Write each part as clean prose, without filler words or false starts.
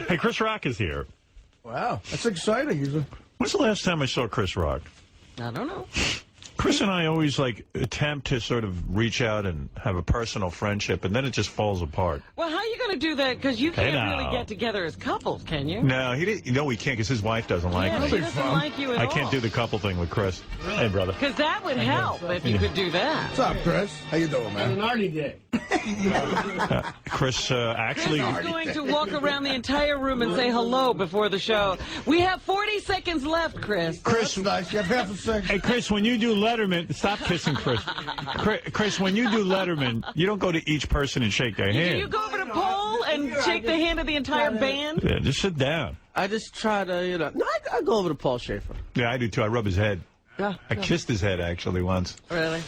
Hey, Chris Rock is here. Wow, that's exciting. When's the last time I saw Chris Rock? I don't know. Chris and I always attempt to sort of reach out and have a personal friendship, and then it just falls apart. Well, how are you going to do that? Because you can't really get together as couples, can you? No, he didn't. No, we can't because his wife doesn't like me. She doesn't like you at all. I can't do the couple thing with Chris. Hey, brother. Because that would help if you could do that. What's up, Chris? How you doing, man? An Artie day. Chris actually... Chris is going to walk around the entire room and say hello before the show. We have 40 seconds left, Chris. Chris, nice. You have half a second. Hey, Chris, when you do Letterman... Stop kissing Chris. Chris, when you do Letterman, you don't go to each person and shake their hand. Do you go over to Paul and shake the hand of the entire band? Yeah, just sit down. I just try to, No, I go over to Paul Schaefer. Yeah, I do, too. I rub his head. Yeah. I kissed his head, actually, once. Really?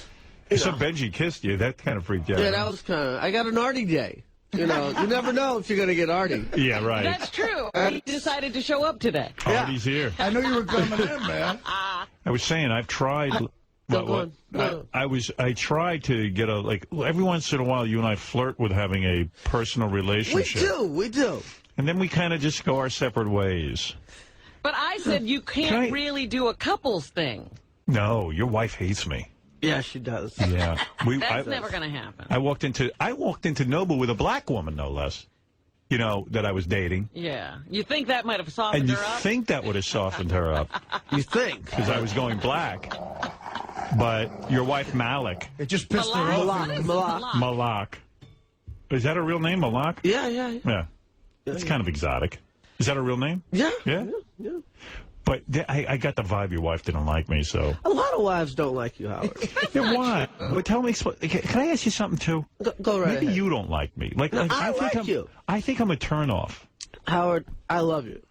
So Benji kissed you. That kind of freaked you out. Yeah, that was kind of... I got an Artie day. You never know if you're going to get Artie. Yeah, right. That's true. He decided to show up today. Artie's here. I knew you were coming in, man. I was saying, I've tried... Go on. I tried to get every once in a while you and I flirt with having a personal relationship. We do. And then we kind of just go our separate ways. But I said you can't really do a couples thing. No, your wife hates me. Yeah, she does. Yeah. That's never going to happen. I walked into Nobu with a black woman, no less. That I was dating. Yeah. You think that might have softened her up? And you think that would have softened her up. You think? Because I was going black. But your wife, Malik. It just pissed her off. Malak. Is that a real name, Malak? Yeah. Yeah. It's kind of exotic. Is that a real name? Yeah. Yeah? But I got the vibe your wife didn't like me, so... A lot of wives don't like you, Howard. Yeah, why? But tell me... Can I ask you something, too? Go right Maybe ahead. you don't like me. I like you. I think I'm a turnoff. Howard, I love you.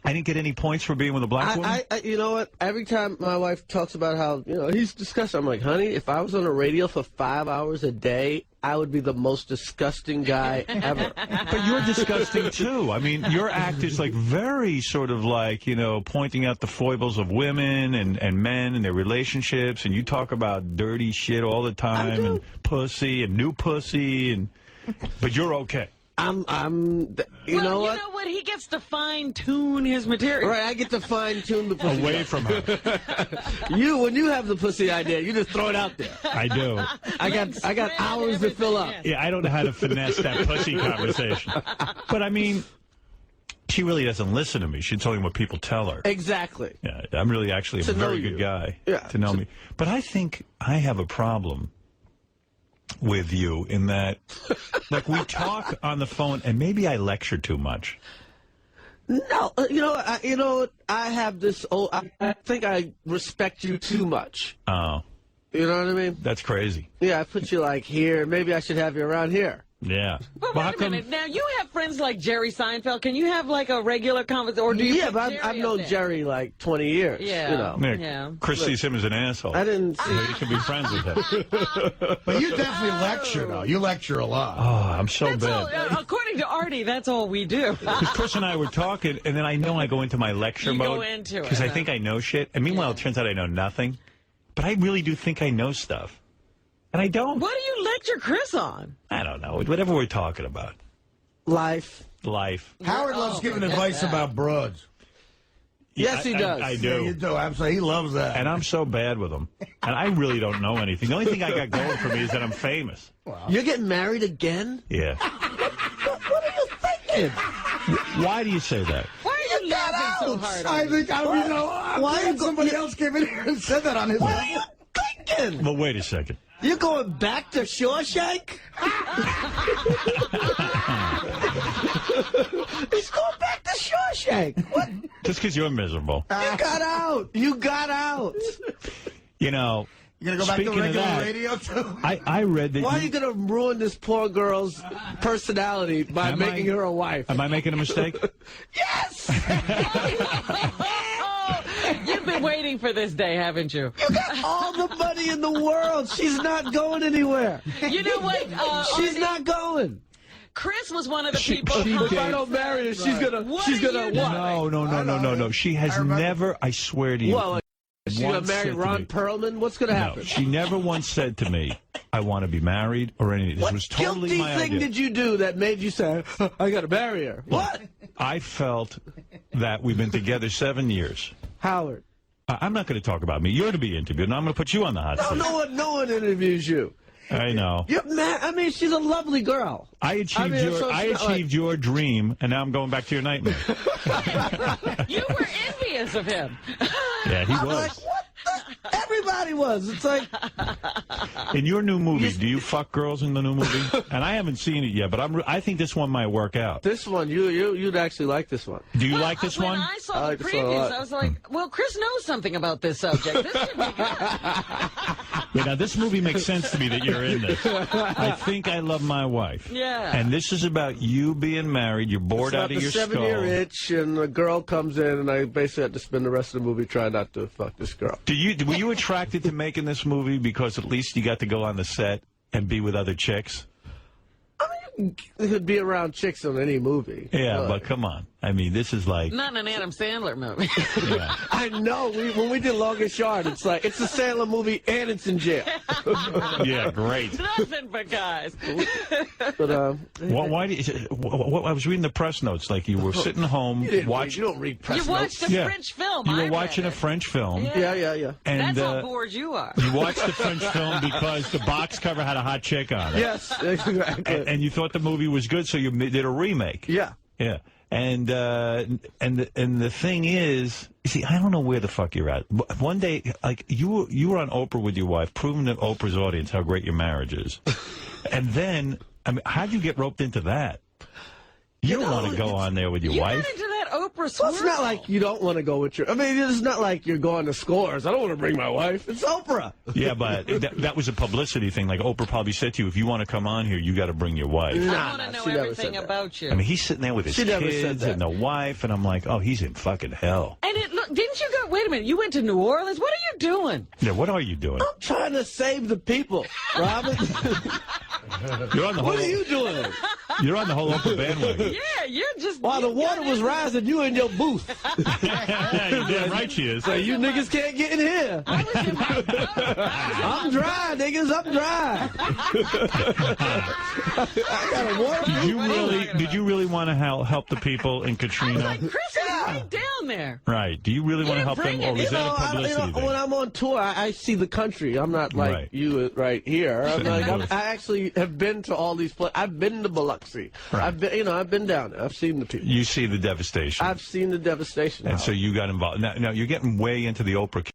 I didn't get any points for being with a black woman? You know what? Every time my wife talks about how, he's disgusting, I'm like, honey, if I was on the radio for 5 hours a day, I would be the most disgusting guy ever. But you're disgusting, too. I mean, your act is very sort of pointing out the foibles of women and men and their relationships, and you talk about dirty shit all the time, and pussy and new pussy, but you're okay. You know what? You know what? He gets to fine-tune his material. Right, I get to fine-tune the pussy. Away from her. When you have the pussy idea, you just throw it out there. I do. I got hours to fill up. Yeah, I don't know how to finesse that pussy conversation. But, I mean, she really doesn't listen to me. She's only what people tell her. Exactly. Yeah, I'm really actually a very good guy to know me. But I think I have a problem with you in that, we talk on the phone, and maybe I lecture too much. No, I have this. I think I respect you too much. Oh, you know what I mean? That's crazy. Yeah, I put you here. Maybe I should have you around here. Yeah. But wait a minute. Now, you have friends like Jerry Seinfeld. Can you have, a regular conversation? Or do you but I've known Jerry, 20 years. Yeah. Yeah. Chris sees him as an asshole. I didn't see. You can be friends with him. But you definitely lecture, though. You lecture a lot. Oh, I'm so That's bad. according to Artie, that's all we do. Because Chris and I were talking, and then I know I go into my lecture mode. Go into it. Because I think I know shit. And meanwhile, it turns out I know nothing. But I really do think I know stuff. And I don't. What do you lecture Chris on? I don't know. Whatever we're talking about. Life. Howard loves giving advice about broads. Yes, he does. I do. Yeah, you do. Absolutely. He loves that. And I'm so bad with them. And I really don't know anything. The only thing I got going for me is that I'm famous. Wow. You're getting married again? Yeah. What are you thinking? Why do you say that? Why are you laughing so hard? I think, why somebody else came in here and said that on his... What are you thinking? Well, wait a second. You're going back to Shawshank? He's going back to Shawshank. What? Just because you're miserable. You got out. You got out. You're going to go back to regular radio, too? I read that Why are you going to ruin this poor girl's personality by making her a wife? Am I making a mistake? Yes! You've been waiting for this day, haven't you? You got all the money in the world. She's not going anywhere. You know what? She's not going. Chris was one of the people. If I don't marry her, she's gonna. No. She has never. I swear to you. Well, She gonna marry Ron Perlman? What's gonna happen? No, she never once said to me, "I want to be married" or anything. This was totally my idea. What guilty thing did you do that made you say, "I gotta marry her"? What? I felt that we've been together 7 years. Howard. I'm not going to talk about me. You're to be interviewed, and I'm going to put you on the hot seat. No one interviews you. I know. I mean, she's a lovely girl. I achieved your dream, and now I'm going back to your nightmare. You were envious of him. Yeah, he was. Like, what the? Everybody was. It's like... In your new movie, do you fuck girls in the new movie? And I haven't seen it yet, but I think this one might work out. This one, you'd actually like this one. Do you like this one? When I saw the previews, I was like, well, Chris knows something about this subject. This should be good. Yeah, now this movie makes sense to me that you're in this. I think I love my wife. Yeah. And this is about you being married. You're bored out of your skull. It's about the 7-year itch, and a girl comes in, and I basically had to spend the rest of the movie trying not to fuck this girl. Were you attracted to making this movie because at least you got to go on the set and be with other chicks? I mean, you could be around chicks on any movie. Yeah, but come on. I mean, this is like... Not an Adam Sandler movie. Yeah. I know. When we did Longest Yard, it's like, it's a Sandler movie, and it's in jail. Yeah, great. Nothing but guys. But, Why I was reading the press notes, like you were sitting home watching... You don't read press You notes. watched a French film. You I were read watching it. a French film. Yeah. And, That's how bored you are. You watched the French film because the box cover had a hot chick on it. Yes, exactly. And you thought the movie was good, so you did a remake. Yeah. Yeah. And the thing is, you see, I don't know where the fuck you're at. One day, like you were on Oprah with your wife, proving to Oprah's audience how great your marriage is. And then, I mean, how'd you get roped into that? You don't want to go on there with your wife. You got into that Oprah swirl. Well, it's not like you don't want to go with your... I mean, it's not like you're going to Scores. I don't want to bring my wife. It's Oprah. Yeah, but that was a publicity thing. Like, Oprah probably said to you, if you want to come on here, you got to bring your wife. I want to know everything about you. I mean, he's sitting there with his kids and the wife, and I'm like, oh, he's in fucking hell. And didn't you go... Wait a minute. You went to New Orleans? What are you doing? Yeah, what are you doing? I'm trying to save the people, Robin. You're on the whole... What are you doing? You're on the whole Oprah bandwagon. Yeah, you're just... While the water was rising, you in your booth. You're damn right she is. So you niggas can't get in here. I'm dry, niggas. I'm dry. I got a water. Did you really want to help the people in Katrina? Like, Chris is right down there. Right. Do you really want to help them, or is that a publicity thing? When I'm on tour, I see the country. I'm not like you right here. I actually have been to all these places. I've been to Biloxi. Right. I've been down there. I've seen the people. You see the devastation. I've seen the devastation. And so you got involved. Now you're getting way into the Oprah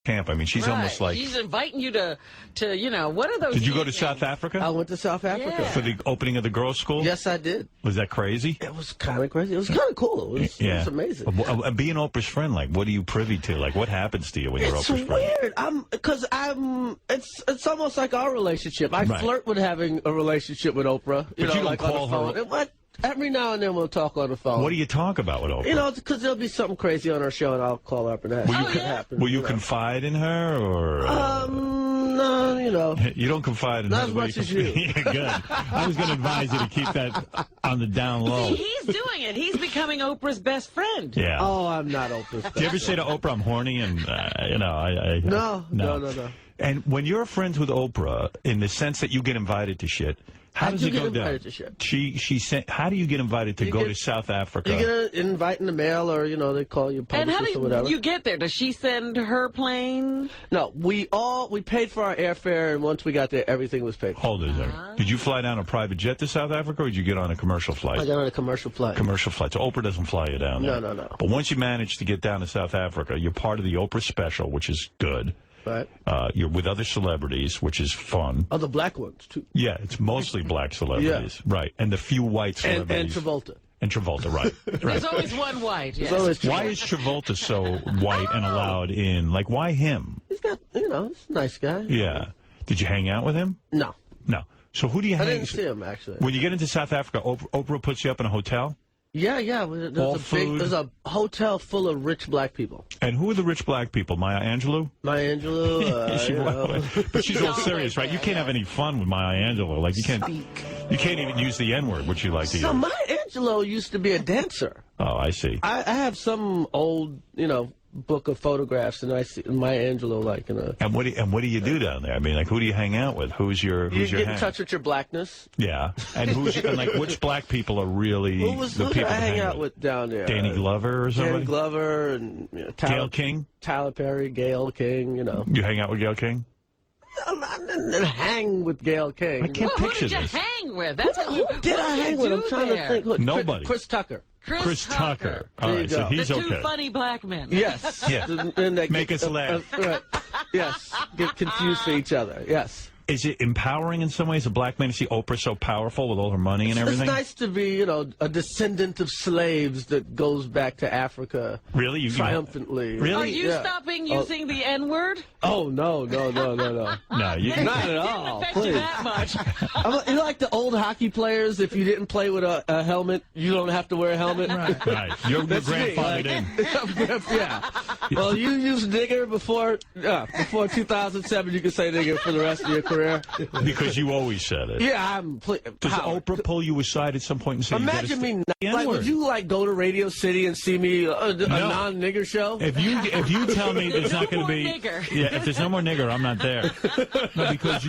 camp. I mean, she's almost like... She's inviting you to what are those... Did you go to South Africa? I went to South Africa. For the opening of the girls' school? Yes, I did. Was that crazy? It was kind of crazy. It was kind of cool. It was amazing. Being Oprah's friend, like, what are you privy to? Like, what happens to you when you're Oprah's friend? It's weird. It's almost like our relationship. I flirt with having a relationship with Oprah. You don't like call her... Every now and then we'll talk on the phone. What do you talk about with Oprah? Because there'll be something crazy on our show, and I'll call her up and ask what happened. Will you confide in her, or...? No, You don't confide in not her. as much as you. Yeah, good. I was going to advise you to keep that on the down low. See, he's doing it. He's becoming Oprah's best friend. Yeah. Oh, I'm not Oprah's best Do you ever say to Oprah, I'm horny, and, No. And when you're friends with Oprah, in the sense that you get invited to shit, how does it go down? She sent. How do you get invited to go to South Africa? You get an invite in the mail, or they call you publicist or whatever. And how do you get there? Does she send her plane? No, we paid for our airfare, and once we got there, everything was paid for. Hold it a second. Did you fly down a private jet to South Africa, or did you get on a commercial flight? I got on a commercial flight. Commercial flight. So Oprah doesn't fly you down there. No. But once you manage to get down to South Africa, you're part of the Oprah special, which is good. Right. You're with other celebrities, which is fun. Other black ones, too. Yeah, it's mostly black celebrities. Yeah. Right. And the few white celebrities. And Travolta. And Travolta, right. There's always one white, yes. Why is Travolta so white and allowed in? Like, why him? He's got, he's a nice guy. Yeah. Did you hang out with him? No. No. So who do you hang out with? I didn't see him, actually. When you get into South Africa, Oprah puts you up in a hotel? Yeah. There's a hotel full of rich black people. And who are the rich black people? Maya Angelou? Maya Angelou. But she's all serious, right? You can't have any fun with Maya Angelou. Like, you can't even use the N-word, which you like to use. Maya Angelo used to be a dancer. Oh, I see. I have some old, book of photographs, and I see Maya Angelou like in a. And what do you do down there? I mean, like, who do you hang out with? Who's your You get in hang? touch with your blackness. Yeah, and which black people are really Who the did people I to hang out with down there? Danny Glover or somebody? Danny Glover and Gayle King. Tyler Perry, Gayle King. You hang out with Gayle King? I didn't hang with Gayle King. I can't Who picture did you this. hang with? That's Who did I hang with? I'm trying to think. Look, Nobody. Chris Tucker. Chris Tucker. All There right, you so go. he's the two okay. funny black men. Yes. Yeah. And they Make us laugh. right. Yes. Get confused for each other. Yes. Is it empowering in some ways, a black man, to see Oprah so powerful with all her money and everything? It's nice to be, a descendant of slaves that goes back to Africa. Really? You triumphantly. Really? Are you Yeah. stopping using the N-word? Oh, no. No, you Not at all. Didn't affect you Please. that much. You know, like the old hockey players, if you didn't play with a helmet, you don't have to wear a helmet. Right. Your That's me, grandfather like- didn't. Yeah. Well, you used nigger before 2007. You can say nigger for the rest of your career. Because you always said it. Yeah, Does Oprah pull you aside at some point and say, Imagine me. the Like, N-word? would you go to Radio City and see me a non-nigger show? If you tell me there's not going to more be nigger. Yeah, if there's no more nigger, I'm not there. No, because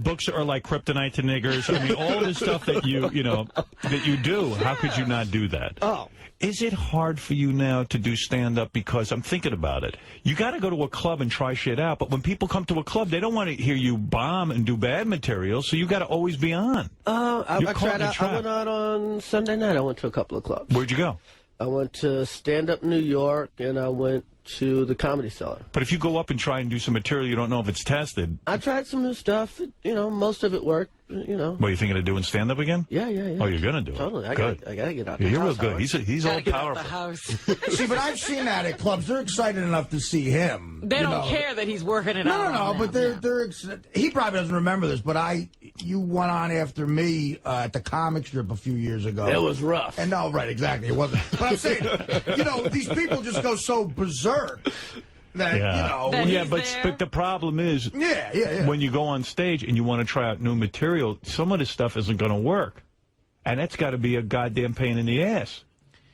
books are like kryptonite to niggers. I mean, all the stuff that you do. How could you not do that? Oh. Is it hard for you now to do stand-up? Because I'm thinking about it. You got to go to a club and try shit out. But when people come to a club, they don't want to hear you bomb and do bad material. So you got to always be on. I You're caught tried in a out. trap. I went out on Sunday night. I went to a couple of clubs. Where'd you go? I went to Stand Up New York, and I went to the Comedy Cellar. But if you go up and try and do some material, you don't know if it's tested. I tried some new stuff. Most of it worked. What, are you thinking of doing stand-up again? Yeah. Oh, you're going to do it? Totally. I Good. gotta get out. Yeah, the you're real house, good. Howard. He's all Gotta get out the powerful. house. See, but I've seen that at clubs. They're excited enough to see him. They you don't know. care that he's working it out. No, on but them. they're he probably doesn't remember this, but you went on after me at the comic strip a few years ago. It was rough. And no, right, exactly. It wasn't. But I'm saying, these people just go so berserk that, That yeah, he's but there. but the problem is, Yeah. when you go on stage and you want to try out new material, some of this stuff isn't going to work, and that's got to be a goddamn pain in the ass.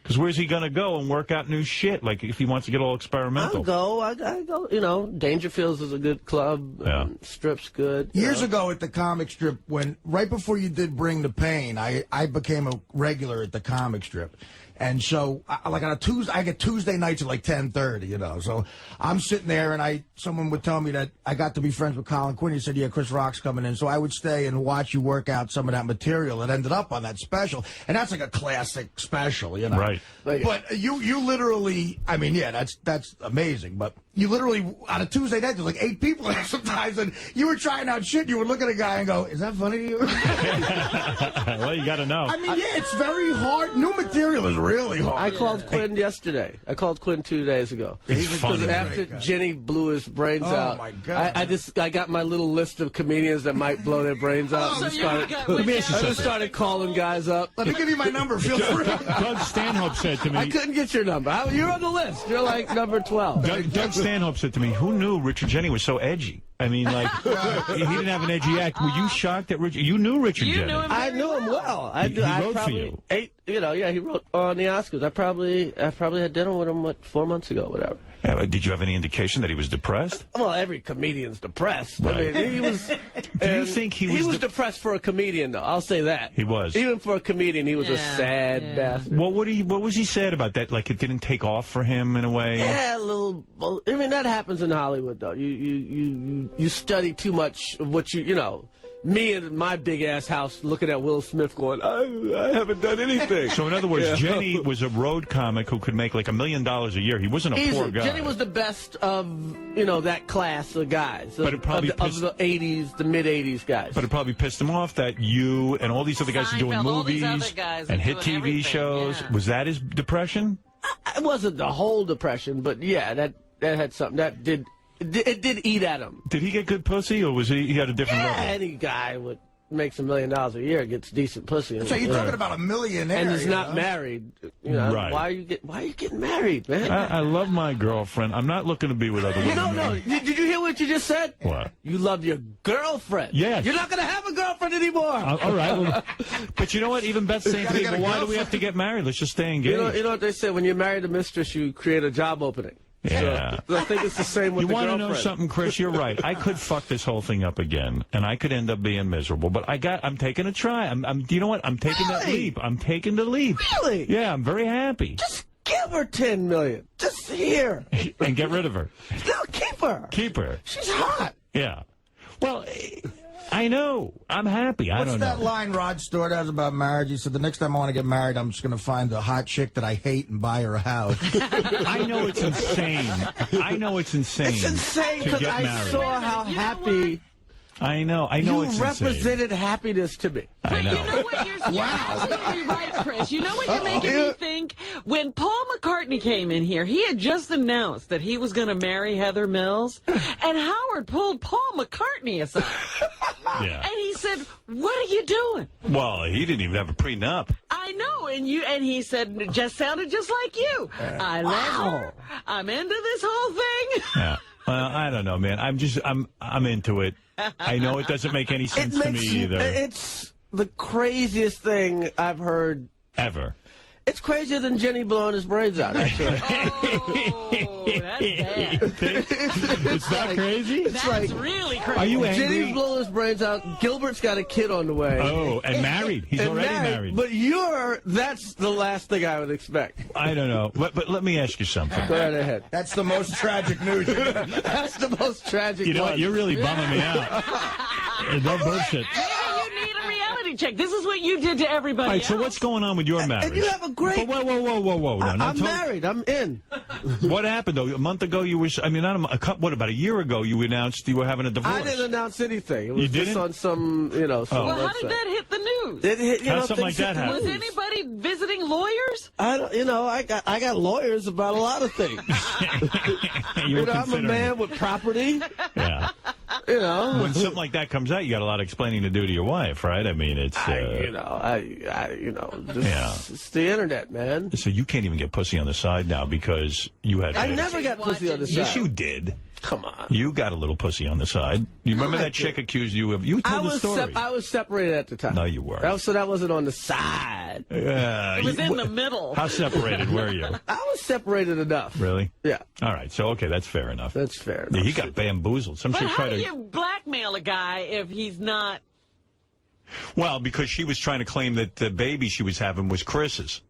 Because where's he going to go and work out new shit? Like, if he wants to get all experimental. I go. Dangerfields is a good club. Yeah. Strip's good. Years ago at the comic strip, right before you did Bring the Pain, I became a regular at the comic strip. And so, on a Tuesday, I get Tuesday nights at like 10:30, So I'm sitting there, and someone would tell me that I got to be friends with Colin Quinn. He said, "Yeah, Chris Rock's coming in." So I would stay and watch you work out some of that material that ended up on that special, and that's like a classic special, Right. But you literally, that's amazing. But you literally on a Tuesday night, there's like 8 people there sometimes, and you were trying out shit. You would look at a guy and go, "Is that funny to you?" Well, you got to know. It's very hard. New material is really hard. I called Quinn yesterday. I called Quinn 2 days ago. He's funny. Because after Jenny blew his brains out, my God. I got my little list of comedians that might blow their brains out. So and you started, got Let me ask you I something. just started calling guys up. Let me give you my number. Feel free. Doug Stanhope said to me. I couldn't get your number. You're on the list. You're like number 12. Doug Stanhope said to me, "Who knew Richard Jeni was so edgy?" I mean, like, he didn't have an edgy act. Were you shocked that Richard? You knew Richard You Jeni. knew him. I knew him well. He wrote for you. He wrote on the Oscars. I probably had dinner with him 4 months ago, whatever. Did you have any indication that he was depressed? Well, every comedian's depressed. Right. I mean, he was. Do you think he was depressed for a comedian, though? I'll say that He was. Even for a comedian, he was a sad bastard. What was he sad about that? Like, it didn't take off for him in a way? Yeah, a little. Well, I mean, that happens in Hollywood, though. You study too much of what you know. Me in my big ass house looking at Will Smith going, I haven't done anything. So in other words, Jeni was a road comic who could make like $1 million a year. He wasn't a poor guy. Jenny was the best of that class of guys. But it probably of the 80s, the mid 80s guys. But it probably pissed him off that you and all these other guys are doing Seinfeld, all these movies other guys and are hit doing TV everything, shows. yeah. Was that his depression? It wasn't the whole depression, but yeah, that had something that did. It did eat at him. Did he get good pussy, or was he had a different Yeah, level? any guy would. makes $1 million a year gets decent pussy. So you're talking about a millionaire. and is you not know? married. You know, Right. Why are you getting married, man? I love my girlfriend. I'm not looking to be with other women. No. Did you hear what you just said? What? You love your girlfriend. Yes. You're not going to have a girlfriend anymore. All right. Well, but you know what? Even Beth's saying to me, Gotta well, get a why do we have to get married? Let's just stay engaged. You know what they say? When you're married to mistress, you create a job opening. Yeah. So I think it's the same with You the want to girlfriend. know something, Chris? You're right. I could fuck this whole thing up again, and I could end up being miserable. But I'm taking a try. You know what? I'm taking that Really? leap. I'm taking the leap. Really? Yeah, I'm very happy. Just give her $10 million. Just here. And get rid of her. No, keep her. Keep her. She's hot. Yeah. Well, I know. I'm happy. I What's don't that know. line Rod Stewart has about marriage? He said, the next time I want to get married, I'm just going to find a hot chick that I hate and buy her a house. I know it's insane. I know it's insane. It's insane to because get I married. saw how You know happy I know you it's insane. represented happiness to me. I But know. you know what? You're absolutely right, Chris. You know what you're making me think? When Paul McCartney came in here, he had just announced that he was going to marry Heather Mills, and Howard pulled Paul McCartney aside. Yeah. And he said, "What are you doing?" Well, he didn't even have a prenup. I know, and he said, "It just sounded just like you. I love her. I'm into this whole thing." Yeah. Well, I don't know, man. I'm into it. I know it doesn't make any sense to me either. It's the craziest thing I've heard. Ever. It's crazier than Jenny blowing his brains out, actually. Oh, that's bad. It's that crazy? That's really crazy. Are you Jenny's angry? blowing his brains out. Gilbert's got a kid on the way. Oh, and married. He's And already married. But that's the last thing I would expect. I don't know. But let me ask you something. Go right ahead. That's the most tragic news. That's the most tragic You know one. what? You're really bumming me out. No bullshit. Maybe you need a reality check. This is what you did to everybody All right, so else. what's going on with your marriage? And you have a great... But whoa. Now, I'm married. I'm in. What happened, though? A month ago, you were... I mean, about a year ago, you announced you were having a divorce. I didn't announce anything. It was You just didn't? on some, some Well, how website. did that hit the news? It hit, How'd something like that things hit the happen? Was news. anybody visiting lawyers? I got lawyers about a lot of things. You were I'm a considering man it. with property. Yeah. When something like that comes out, you got a lot of explaining to do to your wife, right? I mean, it's... It's the internet, man. So you can't even get pussy on the side now because you had... I never got pussy on the side. Yes, you did. Come on. You got a little pussy on the side. You remember I that chick did. accused you of... You told the story. I was separated at the time. No, you weren't. So that wasn't on the side. Yeah. It was in the middle. How separated were you? I was separated enough. Really? Yeah, All right. So, okay, that's fair enough. that's fair. Yeah, he got bamboozled. Some But chick how tried do to... you blackmail a guy if he's not? Well, because she was trying to claim that the baby she was having was Chris's,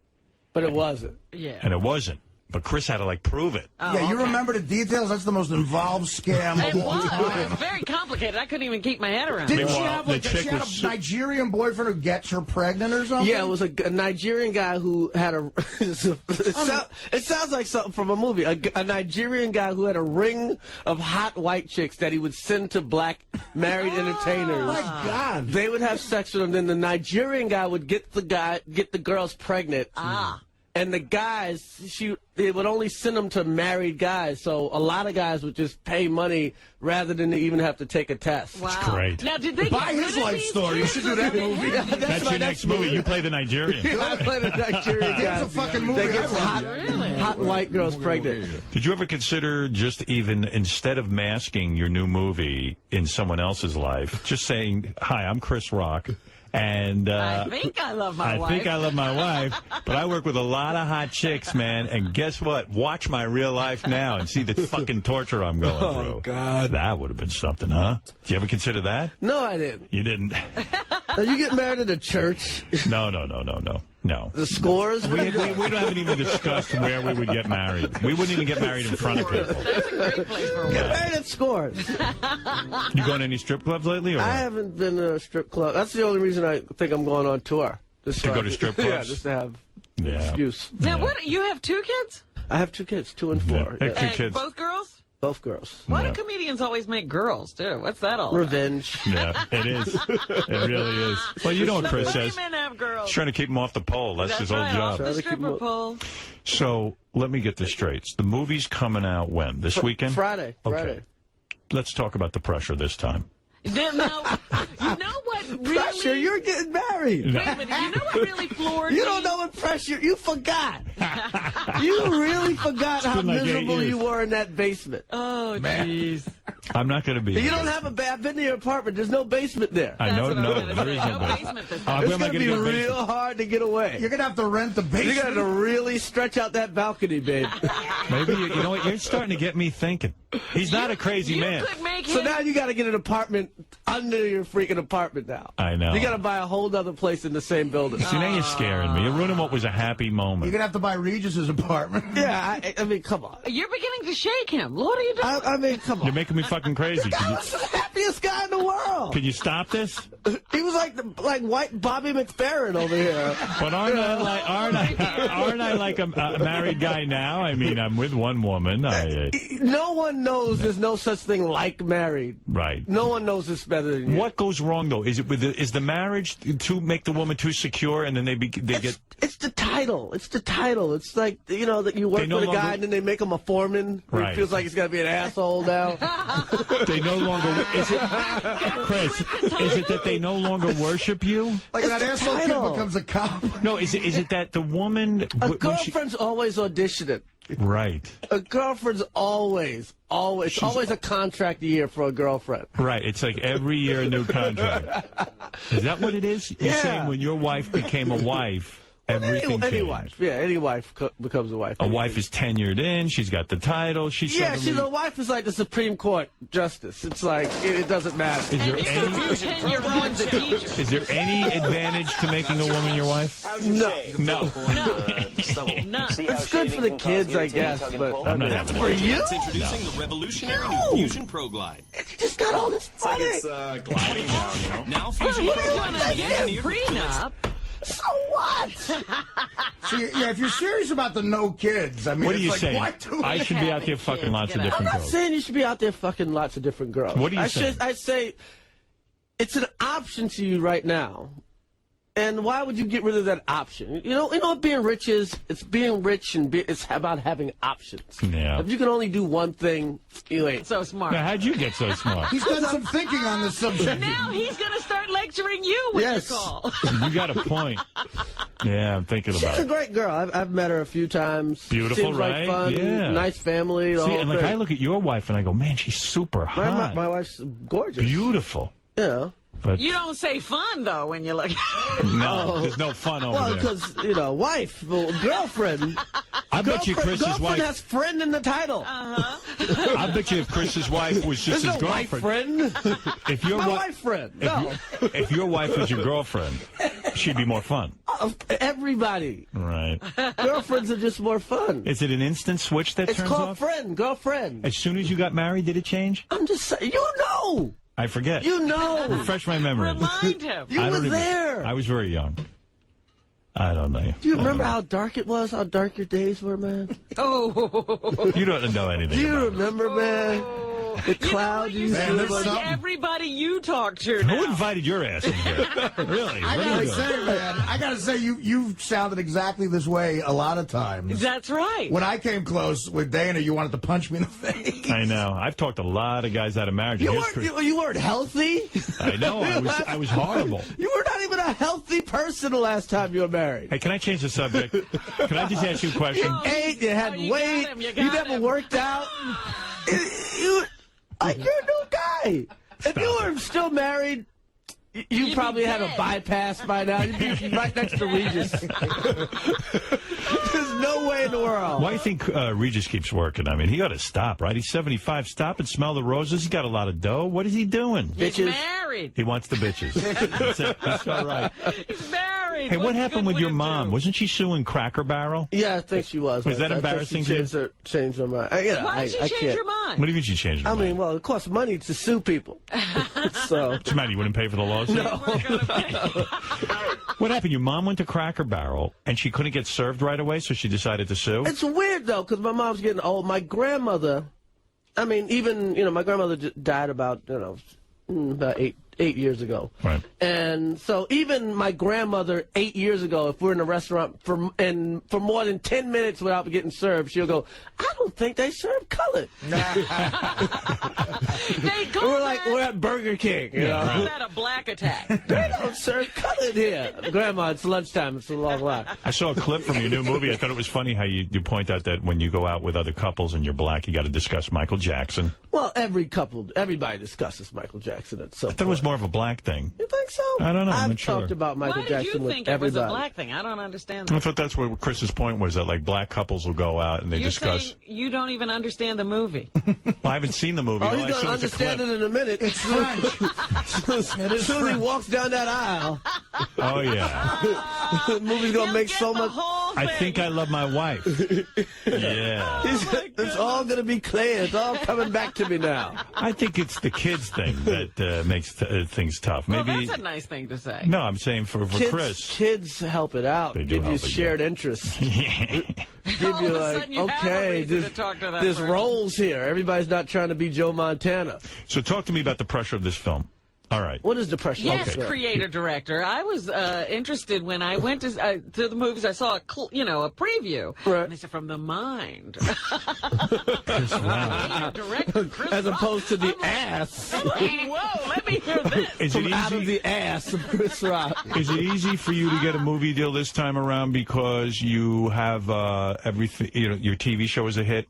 But it wasn't. Yeah. and it wasn't. But Chris had to, prove it. Yeah, you remember the details? That's the most involved scam It of all was. It time. was very complicated. I couldn't even keep my head around it. Didn't she Meanwhile, have, the she chick had was a Nigerian boyfriend who gets her pregnant or something? Yeah, it was a Nigerian guy who had a. It sounds like something from a movie. A Nigerian guy who had a ring of hot white chicks that he would send to black married entertainers. My God. They would have sex with them. Then the Nigerian guy would get the girls pregnant. And the guys, they would only send them to married guys. So a lot of guys would just pay money rather than even have to take a test. Wow. great. Now, did they Buy get his rid of life these story. You kids? should do that movie. That's your next movie. You play the Nigerian. I played a Nigerian guy. There's a fucking movie that I gets want. hot white girls pregnant. Did you ever consider just even, instead of masking your new movie in someone else's life, just saying, hi, I'm Chris Rock, and I think I love my wife. I think I love my wife, but I work with a lot of hot chicks, man, and guess what? Watch my real life now and see the fucking torture I'm going through. Oh, God. That would have been something, huh? Did you ever consider that? No, I didn't. You didn't? Now, you get married at a church. No. The scores. We haven't even discussed where we would get married. We wouldn't even get married in front of people. That's a great place for a Get wedding. married at scores. You going to any strip clubs lately? Or I what? haven't been to a strip club. That's the only reason I think I'm going on tour. Just To so go I to can- strip Yeah, clubs? just to have an Yeah. excuse. Now, what? You have two kids? I have 2 kids, 2 and 4. Yeah. Yeah. Two And kids. both girls? Both girls. Why Yeah. do comedians always make girls, too? What's that all about? Revenge. Yeah, it is. It really is. Well, you know what Chris says. Women have girls. He's trying to keep him off the pole. That's his whole right, off job. the Try to keep 'em stripper up. pole. So let me get this straight. The movie's coming out when? This weekend? Friday. Okay. Let's talk about the pressure this time. No, you know what? Pressure, Really? you're getting married. Wait a minute. You know what really floored You me? don't know what pressure. You forgot. You really forgot how been like 8 miserable years. you were in that basement. Oh, jeez. I'm not going to be. You don't have a I've been to your apartment. There's no basement there. I know, That's what no, I'm gonna there is say. no No basement. basement this Where time. am It's I going to gonna be get a real basement? hard to get away. You're gonna have to rent the You basement. got to really stretch out that balcony, babe. Maybe you know what? You're starting to get me thinking. He's not a crazy You man. could make So him. now you got to get an apartment under your freaking apartment now. I know. You got to buy a whole other place in the same building. See, now you're scaring me. You're ruining what was a happy You're moment. gonna have to buy Regis's apartment. Yeah, I mean, come on. You're beginning to shake him. What are you doing? I mean, come You're on. making me fucking crazy. Guy was the happiest guy in the world. Can you stop this? He was like white Bobby McFerrin over here. But aren't I like a married guy now? I mean, I'm with one woman. No one knows there's no such thing like married. Right. No one knows this better than you. What goes wrong though? Is it is the marriage to make the woman too secure, and then they get It's the title. It's the title. It's like, you know, that you work They no for the guy longer- and then they make him a foreman. Where Right. He feels like he's got to be an asshole now. they no longer is it Chris? Is it that they no longer worship you? Like that asshole kid title. becomes a cop. No, is it that the woman A when she- girlfriend's always auditioning. right. A girlfriend's always a contract a year for a girlfriend. Right, it's like every year a new contract. Is that what it is? You're Yeah. saying when your wife became a wife, everything Any changed. wife. Yeah, any wife becomes a wife. A wife is tenured in, she's got the title, she's Yeah, suddenly... a wife is like the Supreme Court justice. It's like, it doesn't matter. Is there And any... you pretend you're on the teacher. Is there any advantage to making a woman your wife? No. No. None. It's good for the kids, I guess, but I'm not having for it. you? It's introducing the revolutionary new Fusion Pro Glide. You just got all this money. Gliding down, you know. Now Well, Fusion he's Pro gonna Glide is get a engineered with prenup. So what? So yeah, if you're serious about the no kids, I mean, What are it's you like, saying? why do I it? should be out there fucking lots of Get out. different I'm not girls. saying you should be out there fucking lots of different girls. What are you saying? I say it's an option to you right now. And why would you get rid of that option? You know what being rich is? It's being rich and it's about having options. Yeah. If you can only do one thing, you ain't. So smart. Now, how'd you get so smart? He's done some thinking on this subject. Now he's going to start lecturing you when Yes. you call. You got a point. Yeah, I'm thinking She's about a it. great girl. I've met her a few times. Beautiful, Seems right? like fun. Yeah. Nice family. The See, whole and like thing. I look at your wife and I go, man, she's super hot. my wife's gorgeous. Beautiful. Yeah. But You don't say fun, though, when you look. no, there's no fun over Well, there. because, wife, well, girlfriend. I bet you Chris's girlfriend wife. has friend in the title. I bet you if Chris's wife was just There's his no wife girlfriend. friend. If your My wi- wife friend. No. if your wife was your girlfriend, she'd be more fun. Everybody. Right. Girlfriends are just more fun. Is it an instant switch that It's turns called off? friend, girlfriend. As soon as you got married, did it change? I'm just saying, you know. I forget. You know. Refresh my memory. Remind him. You I were don't even- there. I was very young. I don't know. Do you remember how dark it was? How dark your days were, man? Oh. You don't know anything Do you about it. remember, man? The cloud you you Man, sound there's like something. everybody you talk to now. Who invited your ass in here? Really? I What are gotta you doing? say, man, I gotta say, you've sounded exactly this way a lot of times. That's right. When I came close with Dana, you wanted to punch me in the face. I know. I've talked to a lot of guys out of marriage. You Here's weren't, Chris- you weren't healthy. I know. I was horrible. You were not even a healthy person the last time you were married. Hey, can I change the subject? Can I just ask you a question? You ate, you had Oh, you got weight, him, you you got never him. worked out. You're a new guy. If you were still married, you You'd be probably had a dead. bypass by now. You'd be right next to Regis. There's no way in the world. Why do you think Regis keeps working? I mean, he ought to stop, right? He's 75. Stop and smell the roses. He's got a lot of dough. What is he doing? He's Bitches. married. He wants the bitches. That's it. That's all right. He's married. Hey, what What happened good with would your it mom? do? Wasn't she suing Cracker Barrel? Yeah, I think she was. Was that I think embarrassing she to you? changed her mind. Why did she I change can't. your mind? What do you mean she changed her I mind? mean, well, it costs money to sue people. So. What's the matter? You wouldn't pay for the lawsuit? We're gonna pay. What happened? Your mom went to Cracker Barrel, and she couldn't get served right away, so she decided to sue? It's weird, though, because my mom's getting old. My grandmother, I mean, even, my grandmother died about, about 8 years ago. Right. And so even my grandmother 8 years ago, if we're in a restaurant for more than 10 minutes without getting served, she'll go, I don't think they serve colored. We're at Burger King. You know? Call that a black attack. They don't serve colored here. Grandma, it's lunchtime. It's a long line. I saw a clip from your new movie. I thought it was funny how you point out that when you go out with other couples and you're black, you got to discuss Michael Jackson. Well, everybody discusses Michael Jackson at some I thought it was more of a black thing. You think so? I don't know. I'm I've not sure. talked about Michael Why Jackson did you with think it was everybody. a black thing? I don't understand I that. thought that's what Chris's point was, that like black couples will go out and they You're discuss. saying you don't even understand the movie. Well, I haven't seen the movie. Oh, All he's I going to saw was a understand clip. it in a minute. It's French. As soon as he walks down that aisle, Oh yeah. the movie's going to make Get so the much. whole I thing. think I love my wife. Yeah. It's all going to be clear. It's all coming back to me now. I think it's the kids thing that makes things tough. Well, Maybe. that's a nice thing to say. No, I'm saying for Chris. Kids help it out. They do Give you help it, shared yeah. interests. All Give you of a like, sudden you have a okay, reason to talk to that there's person. roles here. Everybody's not trying to be Joe Montana. So talk to me about the pressure of this film. All right. What is depression? Yes, Okay. creator director. I was interested when I went to the movies. I saw a preview. Right. And they said from the mind. Wow. Director Chris As Rock. opposed to the ass. I'm like, whoa, let me hear this. Is it From out of easy? the ass of Chris Rock. Is it easy for you to get a movie deal this time around because you have everything? You know, your TV show is a hit.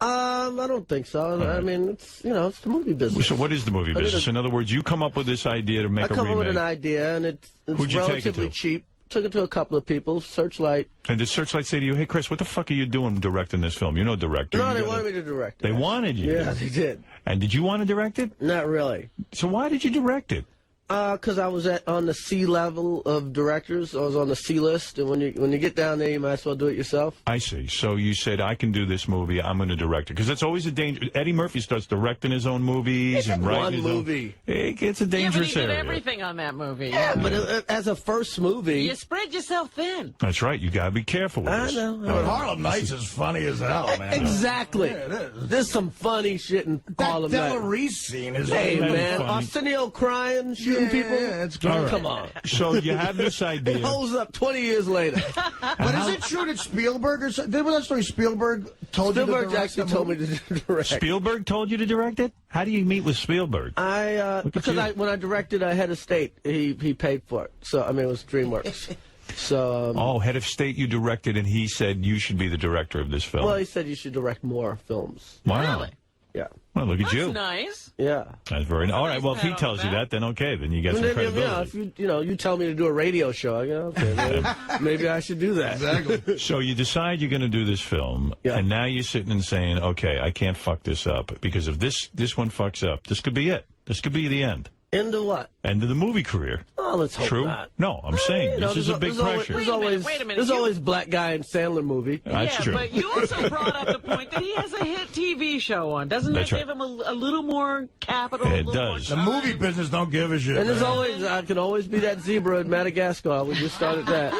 I don't think so. I mean, it's it's the movie business. So what is the movie I mean, business? In other words, you come up with this idea to make I a come remake. up with an idea, and it's Who'd you take it relatively to? cheap. Took it to a couple of people. Searchlight. And did Searchlight say to you, "Hey, Chris, what the fuck are you doing directing this film? You're no director." No, You they gotta- wanted me to direct it. They wanted you. Yeah, to. they did. And did you want to direct it? Not really. So why did you direct it? Because I was on the C level of directors. I was on the C list, and when you get down there, you might as well do it yourself. I see. So you said, I can do this movie. I'm going to direct it. Because that's always a danger. Eddie Murphy starts directing his own movies and writing one his movie. own. It's a Yeah, but dangerous he did area. everything on that movie. Yeah, but as a first movie, You spread yourself thin. That's right. You got to be careful with I this. know. But Harlem Nights is funny as hell, man. Exactly. Yeah, it is. There's some funny shit in That Harlem Della Nights. Reese scene is Hey, That's man. funny. Arsenio crying, shooting Yeah, people. yeah, it's All right. Come on. So you have this It idea. holds up 20 years later. But is it true that Spielberg or did that story? Spielberg told you Spielberg to direct actually the told me movie? to direct. Spielberg told you to direct it? How do you meet with Spielberg? Because you. when I directed Head of State, he paid for it. So I mean, it was DreamWorks. So Oh, Head of State you directed, and he said you should be the director of this film. well, he said you should direct more films. Wow. Really? Yeah, Well, look at That's you. nice. yeah. That's very All right. Well, if he pat on tells the you back. that, then okay. Then you get And some then, credibility. if you tell me to do a radio show, I go, okay, maybe I should do that. Exactly. So you decide you're going to do this film, Yeah. and now you're sitting and saying, okay, I can't fuck this up, because if this one fucks up, this could be it. This could be the end. Into what? End of the movie career. Oh, let's hope True? not. No, I'm saying You know, this is a big pressure. Wait a minute, wait a minute. There's You- always black guy in Sandler movie. That's yeah, true. but you also brought up the point that he has a hit TV show on. Doesn't That's that right. give him a little more capital? It a little does. More The time? movie business don't give a shit. And there's man. always, I can always be that zebra in Madagascar. We just started that.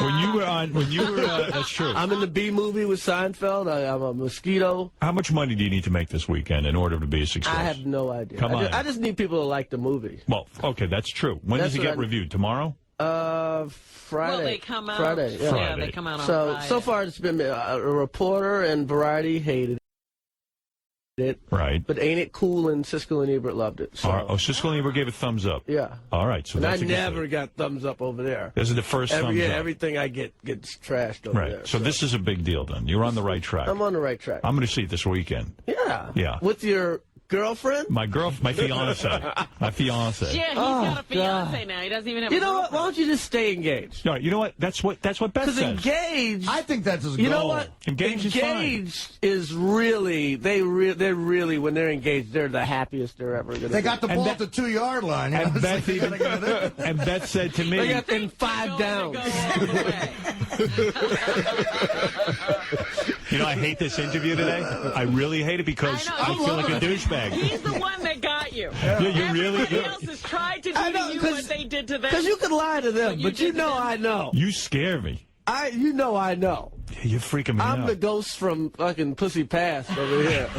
When you were, that's true. I'm in the B movie with Seinfeld. I'm a mosquito. How much money do you need to make this weekend in order to be a success? I have no idea. Come on. I just need people to like the movie. Well, okay, that's true. When That's does it what get I- reviewed? Tomorrow? Friday. Well, they come out. Friday. Yeah. Yeah, they come out on So Friday. so far it's been a reporter and Variety hated it, Right. but Ain't It Cool and Siskel and Ebert loved it. So Siskel and Ebert gave a thumbs up. yeah. All right, so And I that's a good never thing. got thumbs up over there. This is the first thumbs up. Everything I get gets trashed over Right. there. So this is a big deal then. You're on the right track. I'm on the right track. I'm going to see it this weekend. Yeah. Yeah. With your girlfriend? My fiance. My fiance. Yeah, he's Oh, got a fiance now. He doesn't even have You a know what? Why girlfriend. don't you just stay engaged? No, you know what? That's what Beth Because says. engaged. I think that's his goal. You know what? Engaged is fine. Engaged is really they're really when they're engaged they're the happiest they're ever gonna They be. got the And ball that- at the 2-yard line. You know? And It's Beth, like, you gotta get it in. and Beth said to me, They got in 5 Going downs. to go all the way. you know, I hate this interview today. I really hate it because I know, I you feel like a love douchebag. He's the one that got you. Yeah, you really. Everybody else has tried to do I know, to you 'cause- what they did to them. Because you can lie to them, What you but you did to know them. I know. You scare me. You know I know. You're freaking me I'm out. the ghost from fucking Pussy Pass over here.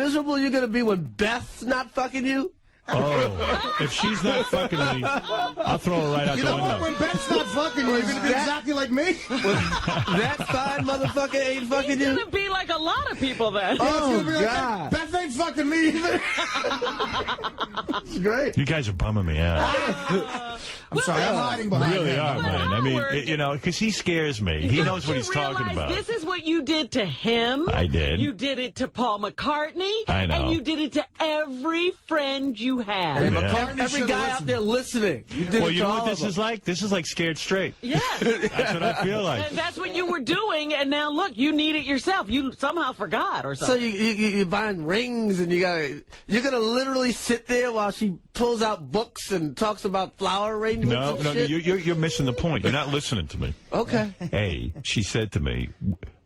miserable you're going to be when Beth's not fucking you? Oh, if she's not fucking me, I'll throw her right out You the know what? window. When Ben's not fucking you, you're going to be exactly like me. That fine motherfucker ain't fucking He's you? gonna be like a lot of people then. It's gonna be like, God. Beth ain't fucking me either. It's great. You guys are bumming me out. I'm sorry, I'm hiding behind Really him. are, man. I mean, Howard. you know, because he scares me. He knows what Don't he's you talking realize about. This is what you did to him. I did. You did it to Paul McCartney. I know. And you did it to every friend you had. And Yeah. McCartney Every should've guy out listened. there listening. You did Well, it you to know all what this of is them. like? This is like Scared Straight. Yes. That's what I feel like. And that's what you were doing, and now look, you need it yourself. You somehow forgot or So something. you're buying rings, and you're gonna literally sit there while she pulls out books and talks about flower arrangements No, and no, shit? you're missing the point. You're not listening to me. Okay. A, she said to me,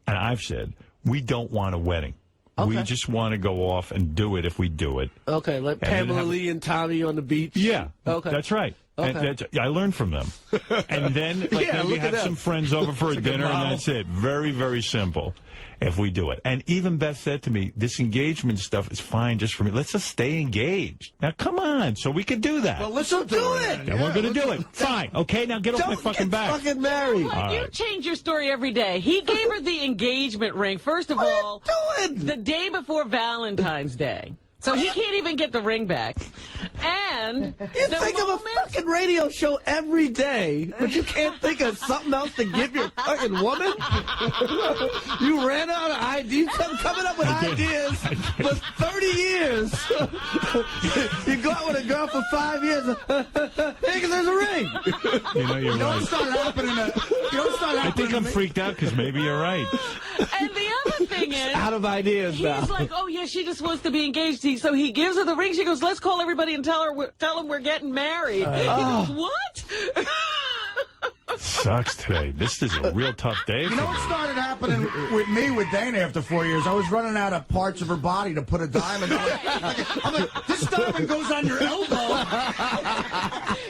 and I've said, we don't want a wedding. We Okay. just want to go off and do it if we do it. Okay, like And then Pamela have- Lee and Tommy on the beach. Yeah, Okay. that's right. And Okay. that's, I learned from them. And then like, Yeah, maybe look at have them. some friends over for a dinner, and that's it. Very, very simple if we do it. And even Beth said to me, this engagement stuff is fine just for me. Let's just stay engaged. Now, come on, so we can do that. Well, let's do it. and we're going to do it. Fine. Okay, now get off my Don't fucking get back. fucking married. Look, you right. change your story every day. He gave her the engagement ring, first of all, doing? the day before Valentine's Day. So he can't even get the ring back. And You the think of a moment- fucking radio show every day, but you can't think of something else to give your fucking woman? You ran out of ideas. You kept coming up with ideas for 30 years. You go out with a girl for 5 years. Hey, 'cause there's a ring. You know, you're You don't right. start happening. You don't start I happening. think to I'm me. freaked out because maybe you're right. And the other thing is, Out of ideas now. he's like, oh yeah, she just wants to be engaged. So he gives her the ring. She goes, let's call everybody and tell them we're getting married. He goes, what? Sucks today. This is a real tough day for You know me. what started happening with me with Dana after 4 years? I was running out of parts of her body to put a diamond on. I'm like, this diamond goes on your elbow.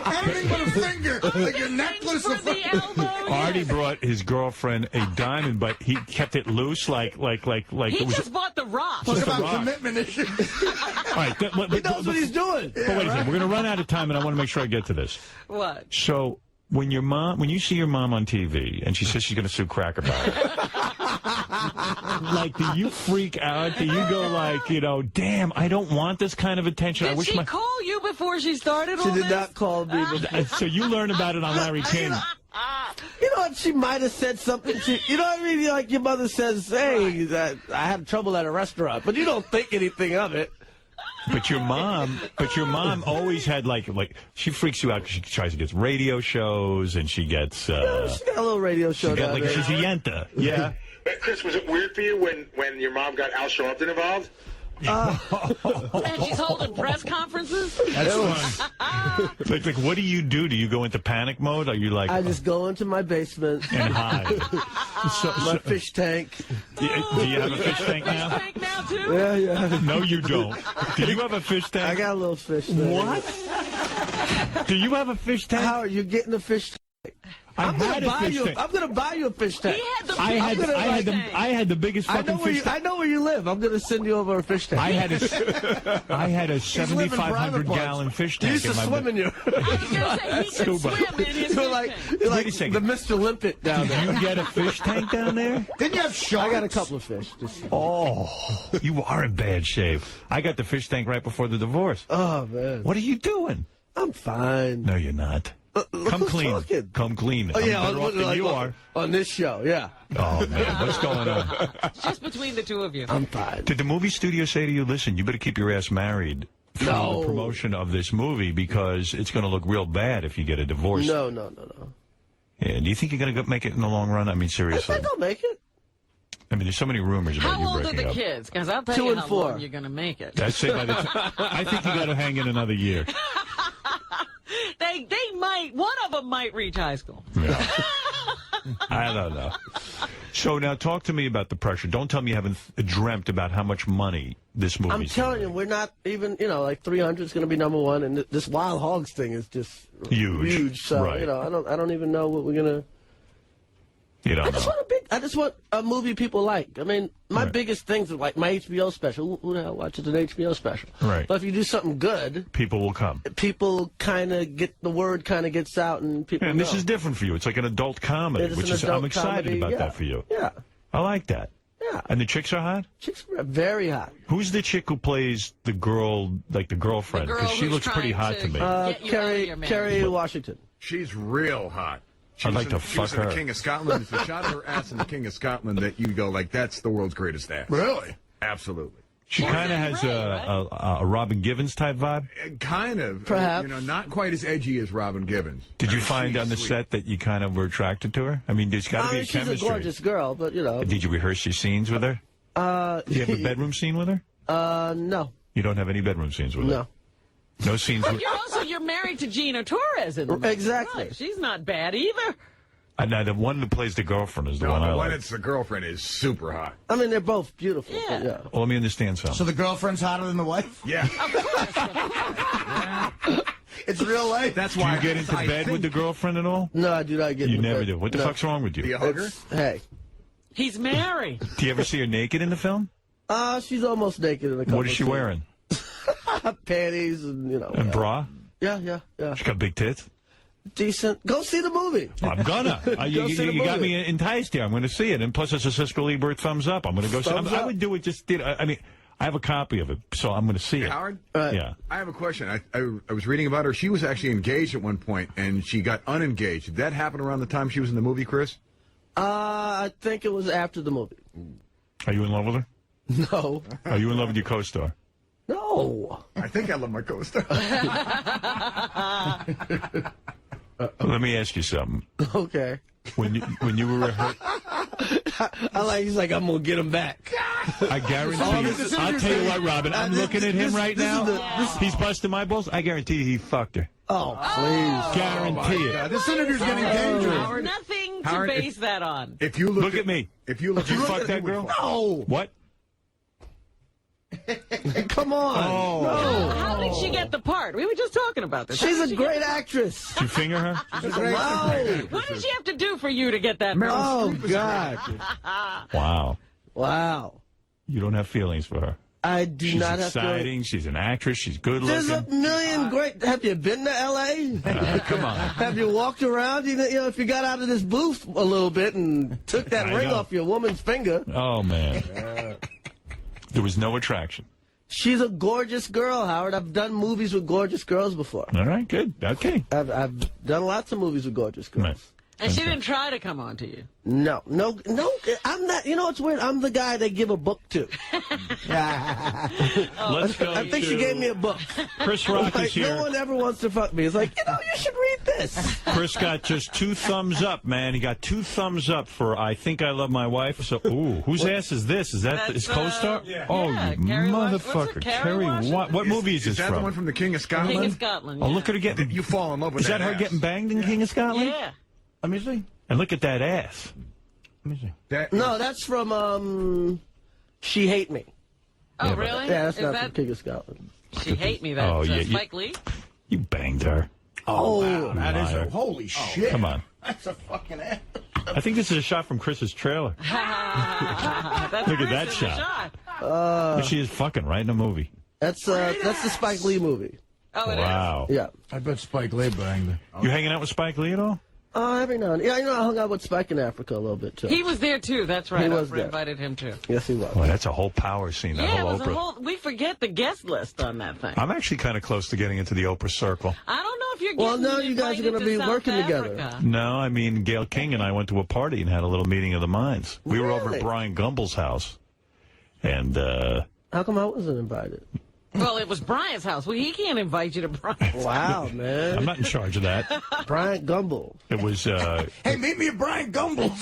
Anything but a finger. Like your necklace. For the elbow. Artie brought his girlfriend a diamond, but he kept it loose, like He it was. just bought the rock. Talk Just a about rock. commitment issues. All right, He knows what he's doing. But wait a second, we're going to run out of time, and I want to make sure I get to this. What? So when you see your mom on TV and she says she's going to sue Cracker Barrel, like, do you freak out? Do you go like, damn, I don't want this kind of attention. I Did wish she my. call you before she started She all did this? not call me. So you learned about it on Larry King. You know what? She might have said something. You know what I mean? Like your mother says, hey, I had trouble at a restaurant. But you don't think anything of it. But your mom always had like she freaks you out because she tries to get radio shows and she gets She got a little radio show down there. she's a yenta. Yeah. Hey, Chris, was it weird for you when your mom got Al Sharpton involved? And she's holding press conferences? Like what do you do? Do you go into panic mode? Are you like I just go into my basement, and hide? my fish tank. Do you have a fish tank now? Tank now, too? Yeah, yeah. No, you don't. Do you have a fish tank? I got a little fish tank. What? Do you have a fish tank? How are you getting a fish tank? I'm gonna buy you a fish tank. He had the I had biggest tank. I had the biggest I fucking know where fish you. tank. I know where you live. I'm gonna send you over a fish tank. I had a living 7,500 private gallon fish You tank used to in my swim in your. I was going to say, he could Scuba. swim in his You're fish like tank. you're Wait like a the second. Mr. Limpet down there. You get a fish tank down there? Didn't you have sharks? I got a couple of fish. Just, Oh, you are in bad shape. I got the fish tank right before the divorce. oh man, What are you doing? I'm fine. No, you're not. Look Come who's clean. talking. Come clean. Oh yeah, I'm better off than you are. on this show. Yeah, Oh man, what's going on? Just between the two of you. I'm fine. Did the movie studio say to you, listen, you better keep your ass married for No. the promotion of this movie because it's going to look real bad if you get a divorce? No. Yeah, do you think you're going to make it in the long run? I mean, I seriously. think I'll make it. I mean, there's so many rumors about How you old are breaking the up. kids? Because I'll tell 2 you and how 4. long you're going to make it. I'd say by the time, I think you got to hang in another year. They might, one of them might reach high school. Yeah. I don't know. So now talk to me about the pressure. Don't tell me you haven't dreamt about how much money this movie I'm telling you, we're not even. Like 300 is going to be #1, and this Wild Hogs thing is just Huge. Huge. So Right. I don't even know what we're gonna. You don't I just know. want a movie people like. I mean, my Right. biggest things are like my HBO special. Who the hell watches an HBO special? Right. But if you do something good, People will come. people kind of get the word kind of gets out, and people. And this know. is different for you. It's like an adult comedy, It is which an is adult I'm excited comedy, about yeah. that for you. Yeah, I like that. yeah. And the chicks are hot? Chicks are very hot. Who's the chick who plays the girl, like the girlfriend? The girl Because she who's looks pretty trying hot to me. Get you out of your marriage. Kerry Washington. She's real hot. She I'd was like to she was fuck in her. The King of Scotland. There's a shot of her ass in The King of Scotland that you go like, that's the world's greatest ass. Really? Absolutely. She kind of has a Robin Givens type vibe. Kind of. Perhaps. You know, not quite as edgy as Robin Givens. Did you I mean, find she's on the sweet. set that you kind of were attracted to her? I mean, there's got to be a She's chemistry. a gorgeous girl, but you know. Did you rehearse your scenes with her? Do you have a bedroom scene with her? No, You don't have any bedroom scenes with no. her? No scenes with You're married to Gina Torres in the movie. Exactly. Right. She's not bad either. Now, the one that plays the girlfriend is the No, one I the one like. that's the girlfriend is super hot. I mean, they're both beautiful. Yeah. But yeah. Well, let me understand something. So the girlfriend's hotter than the wife? Yeah. It's real life. That's Do why you get into I bed with the think- girlfriend at all? No, I do not get. You in never bed. do. What the No. fuck's wrong with Do you you? hug her? Hey, He's married. Do you ever see her naked in the film? she's almost naked in a couple. What is she of wearing? scenes. Panties and you know. A bra? Yeah. She got big tits? Decent. Go see the movie. I'm gonna. You see the got movie. me enticed here. I'm going to see it. And plus, it's a Siskel Ebert thumbs up. I'm going to go see it. Thumbs I up. would do it just... I mean, I have a copy of it, so I'm going to see it. Howard? Yeah. I have a question. I was reading about her. She was actually engaged at one point, and she got unengaged. Did that happen around the time she was in the movie, Chris? I think it was after the movie. Are you in love with her? No, Are you in love with your co-star? no. I think I love my co-star. Let me ask you something. Okay. When you were rehearsing... He's like, I'm gonna get him back. I guarantee you. I'll tell you what, Robin. I'm looking at him right now. He's busting my balls. I guarantee you he fucked her. Oh, please. Guarantee it. This interview's getting dangerous. There's nothing to Howard, base that on. If you Look at me. If you look Did you at fuck that girl? No. What? Come on. No. How did she get the part? We were just talking about this. She's How a did she great actress. Did you finger her? get- What did she have to do for you to get that part? Oh, God. Wow. Wow. You don't have feelings for her. I do She's not have exciting. She's an actress. She's good There's a looking. million great. Have you been to L.A.? Come on. Have you walked around? You know, if you got out of this booth a little bit and took that I ring know. off your woman's finger, Oh, man. There was no attraction. she's a gorgeous girl, Howard. I've done movies with gorgeous girls before. All right, good. Okay. I've done lots of movies with gorgeous girls. Right. And she didn't try to come on to you. No. I'm not. You know what's weird? I'm the guy they give a book to. Let's go. I think she gave me a book. Chris Rock Like, is here. no one ever wants to fuck me. It's like, you should read this. Chris got just 2 thumbs up, man. He got 2 thumbs up for I Think I Love My Wife. So, ooh, whose ass is this? Is that That's, his co-star? Oh, yeah, you Kerry motherfucker. Washington. Kerry Washington? What movie is this that from? the one from the King of Scotland? King of Scotland. Oh, yeah. look at her getting... You fall in love with Is that her ass. getting banged in King of Scotland? Yeah. Let me see. And look at that ass. Let me see. That, No, that's from She Hate Me. Oh, really? Yeah, that's Is not that, from King of Scotland. She hate me. That Oh, yeah, Spike Lee. You banged her. Oh, That is Liar. a holy shit. Come on. That's a fucking ass. I think this is a shot from Chris's trailer. That's Look at that Chris's shot. She is fucking right in a movie. that's the Spike Lee movie. Oh, it is. Wow. Yeah. I bet Spike Lee banged her. You hanging out with Spike Lee at all? Every now and then. Yeah, I hung out with Spike in Africa a little bit, too. He was there too. That's right. He was Oprah there. invited him too. Yes, he was. Boy, that's a whole power scene, that Yeah, it whole was Oprah. a whole. We forget the guest list on that thing. I'm actually kind of close to getting into the Oprah circle. I don't know if you're. Well, getting now you guys are invited gonna to be South working together. Africa. No, I mean, Gail King and I went to a party and had a little meeting of the minds. We were over Really? at Brian Gumbel's house. And, How come I wasn't invited? Well, it was Brian's house. Well, he can't invite you to Brian's. Wow, man. I'm not in charge of that. Bryant Gumbel. It was, Hey, meet me at Brian Gumbel's.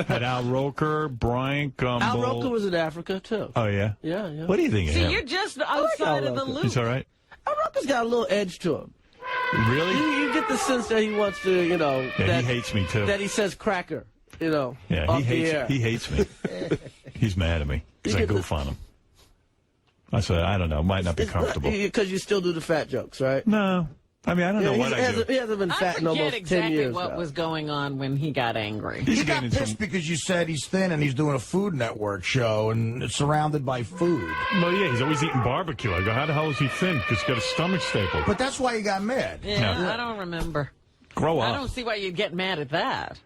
had Al Roker, Brian Gumbel. Al Roker was in Africa, too. Oh, yeah? Yeah, yeah. What do you think of See, him? you're just outside Al of the Roker. loop. He's all right? Al Roker's got a little edge to him. Really? You get the sense that he wants to, Yeah, that, he hates me, too. that he says cracker, Yeah, off the air. he hates me. He's mad at me because You I get goof on him. I said, I don't know, might not be comfortable. Because you still do the fat jokes, right? No, I mean, I don't know Yeah, what I do. he hasn't been I fat in forget almost 10 exactly years what now. was going on when he got angry. He He's got gaining pissed some- because you said he's thin and he's doing a Food Network show and it's surrounded by food. Well, yeah, he's always eating barbecue. I go, how the hell is he thin? Because he's got a stomach staple. But that's why he got mad. Yeah, I don't remember. Grow I up. don't see why you'd get mad at that.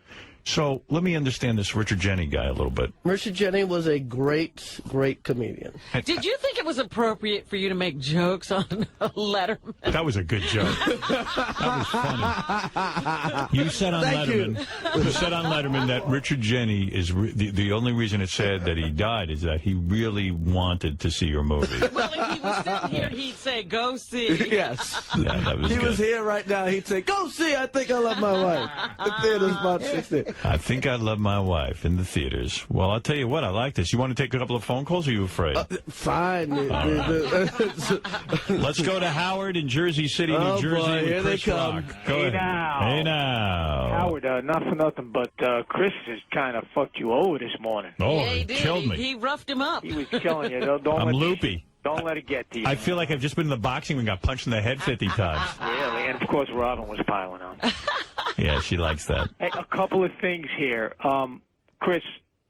So let me understand this Richard Jeni guy a little bit. Richard Jeni was a great, great comedian. Did you think it was appropriate for you to make jokes on Letterman? That was a good joke. That was funny. You said on Thank you. Letterman. You said on Letterman that Richard Jeni is the only reason it said that he died is that he really wanted to see your movie. Well, if he was sitting here, he'd say, "Go see." Yes. Yeah, that was He good. was here right now. He'd say, "Go see I Think I Love My Wife." The theater's about 16. I think I love my wife in the theaters. Well, I'll tell you what, I like this. You want to take a couple of phone calls, or are you afraid? Fine. Let's go to Howard in Jersey City, New Oh, Jersey. boy, with here they Chris come. Rock. Go Hey ahead. now. Hey now. Howard, not for nothing, but Chris has kind of fucked you over this morning. Oh, Yeah, he it did. killed me. He roughed him up. He was killing you. Don't I'm let loopy. Don't let it get to you. I feel like I've just been in the boxing and got punched in the head 50 times. Really, and of course Robin was piling on. Yeah, she likes that. Hey, a couple of things here. Chris,